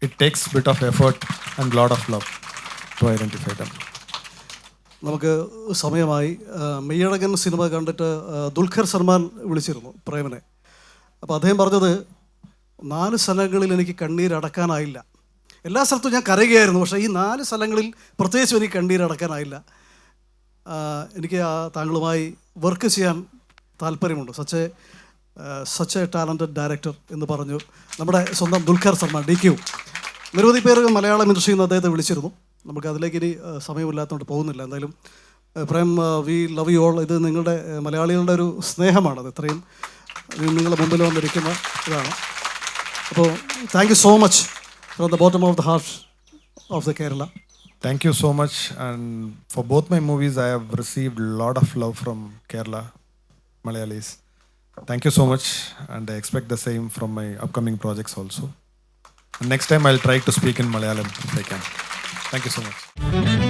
It takes a bit of effort and lot of love to identify them. നമുക്ക് സമയമായി. Meiyazhagan cinema കണ്ടിട്ട് ദുൽഖർ സൽമാൻ വിളിച്ചിരുന്നു പ്രേമനെ. അപ്പോൾ അദ്ദേഹം പറഞ്ഞത്, 4 സ്ഥലങ്ങളിൽ എനിക്ക് കണ്ണീരടക്കാനായില്ല. എല്ലാ സ്ഥലത്തും ഞാൻ കരയുകയായിരുന്നു, പക്ഷേ ഈ 4 സ്ഥലങ്ങളിൽ പ്രത്യേകിച്ചും എനിക്ക് കണ്ണീരടക്കാനായില്ല. എനിക്ക് താങ്കളുമായി വർക്ക് ചെയ്യാൻ താല്പര്യമുണ്ട്. സച്ച് എ ടാലൻറ്റഡ് ഡയറക്ടർ എന്ന് പറഞ്ഞു നമ്മുടെ സ്വന്തം ദുൽഖർ സൽമാൻ, DQ. നിരവധി പേര് മലയാളം ഇൻഡസ്ട്രിയിൽ നിന്ന് അദ്ദേഹത്തെ വിളിച്ചിരുന്നു. നമുക്ക് അതിലേക്ക് ഇനി സമയമില്ലാത്തതുകൊണ്ട് പോകുന്നില്ല. എന്തായാലും Prem, we love you all. ഇത് നിങ്ങളുടെ മലയാളികളുടെ ഒരു സ്നേഹമാണത്. ഇത്രയും നിങ്ങളുടെ മുമ്പിൽ വന്നിരിക്കുന്ന ഇതാണ്. അപ്പോൾ thank you so much from the bottom of the heart of the Kerala. Thank you so much, and for both my movies I have received a lot of love from Kerala Malayalis. Thank you so much, and I expect the same from my upcoming projects also. And next time I'll try to speak in Malayalam if I can. Thank you so much.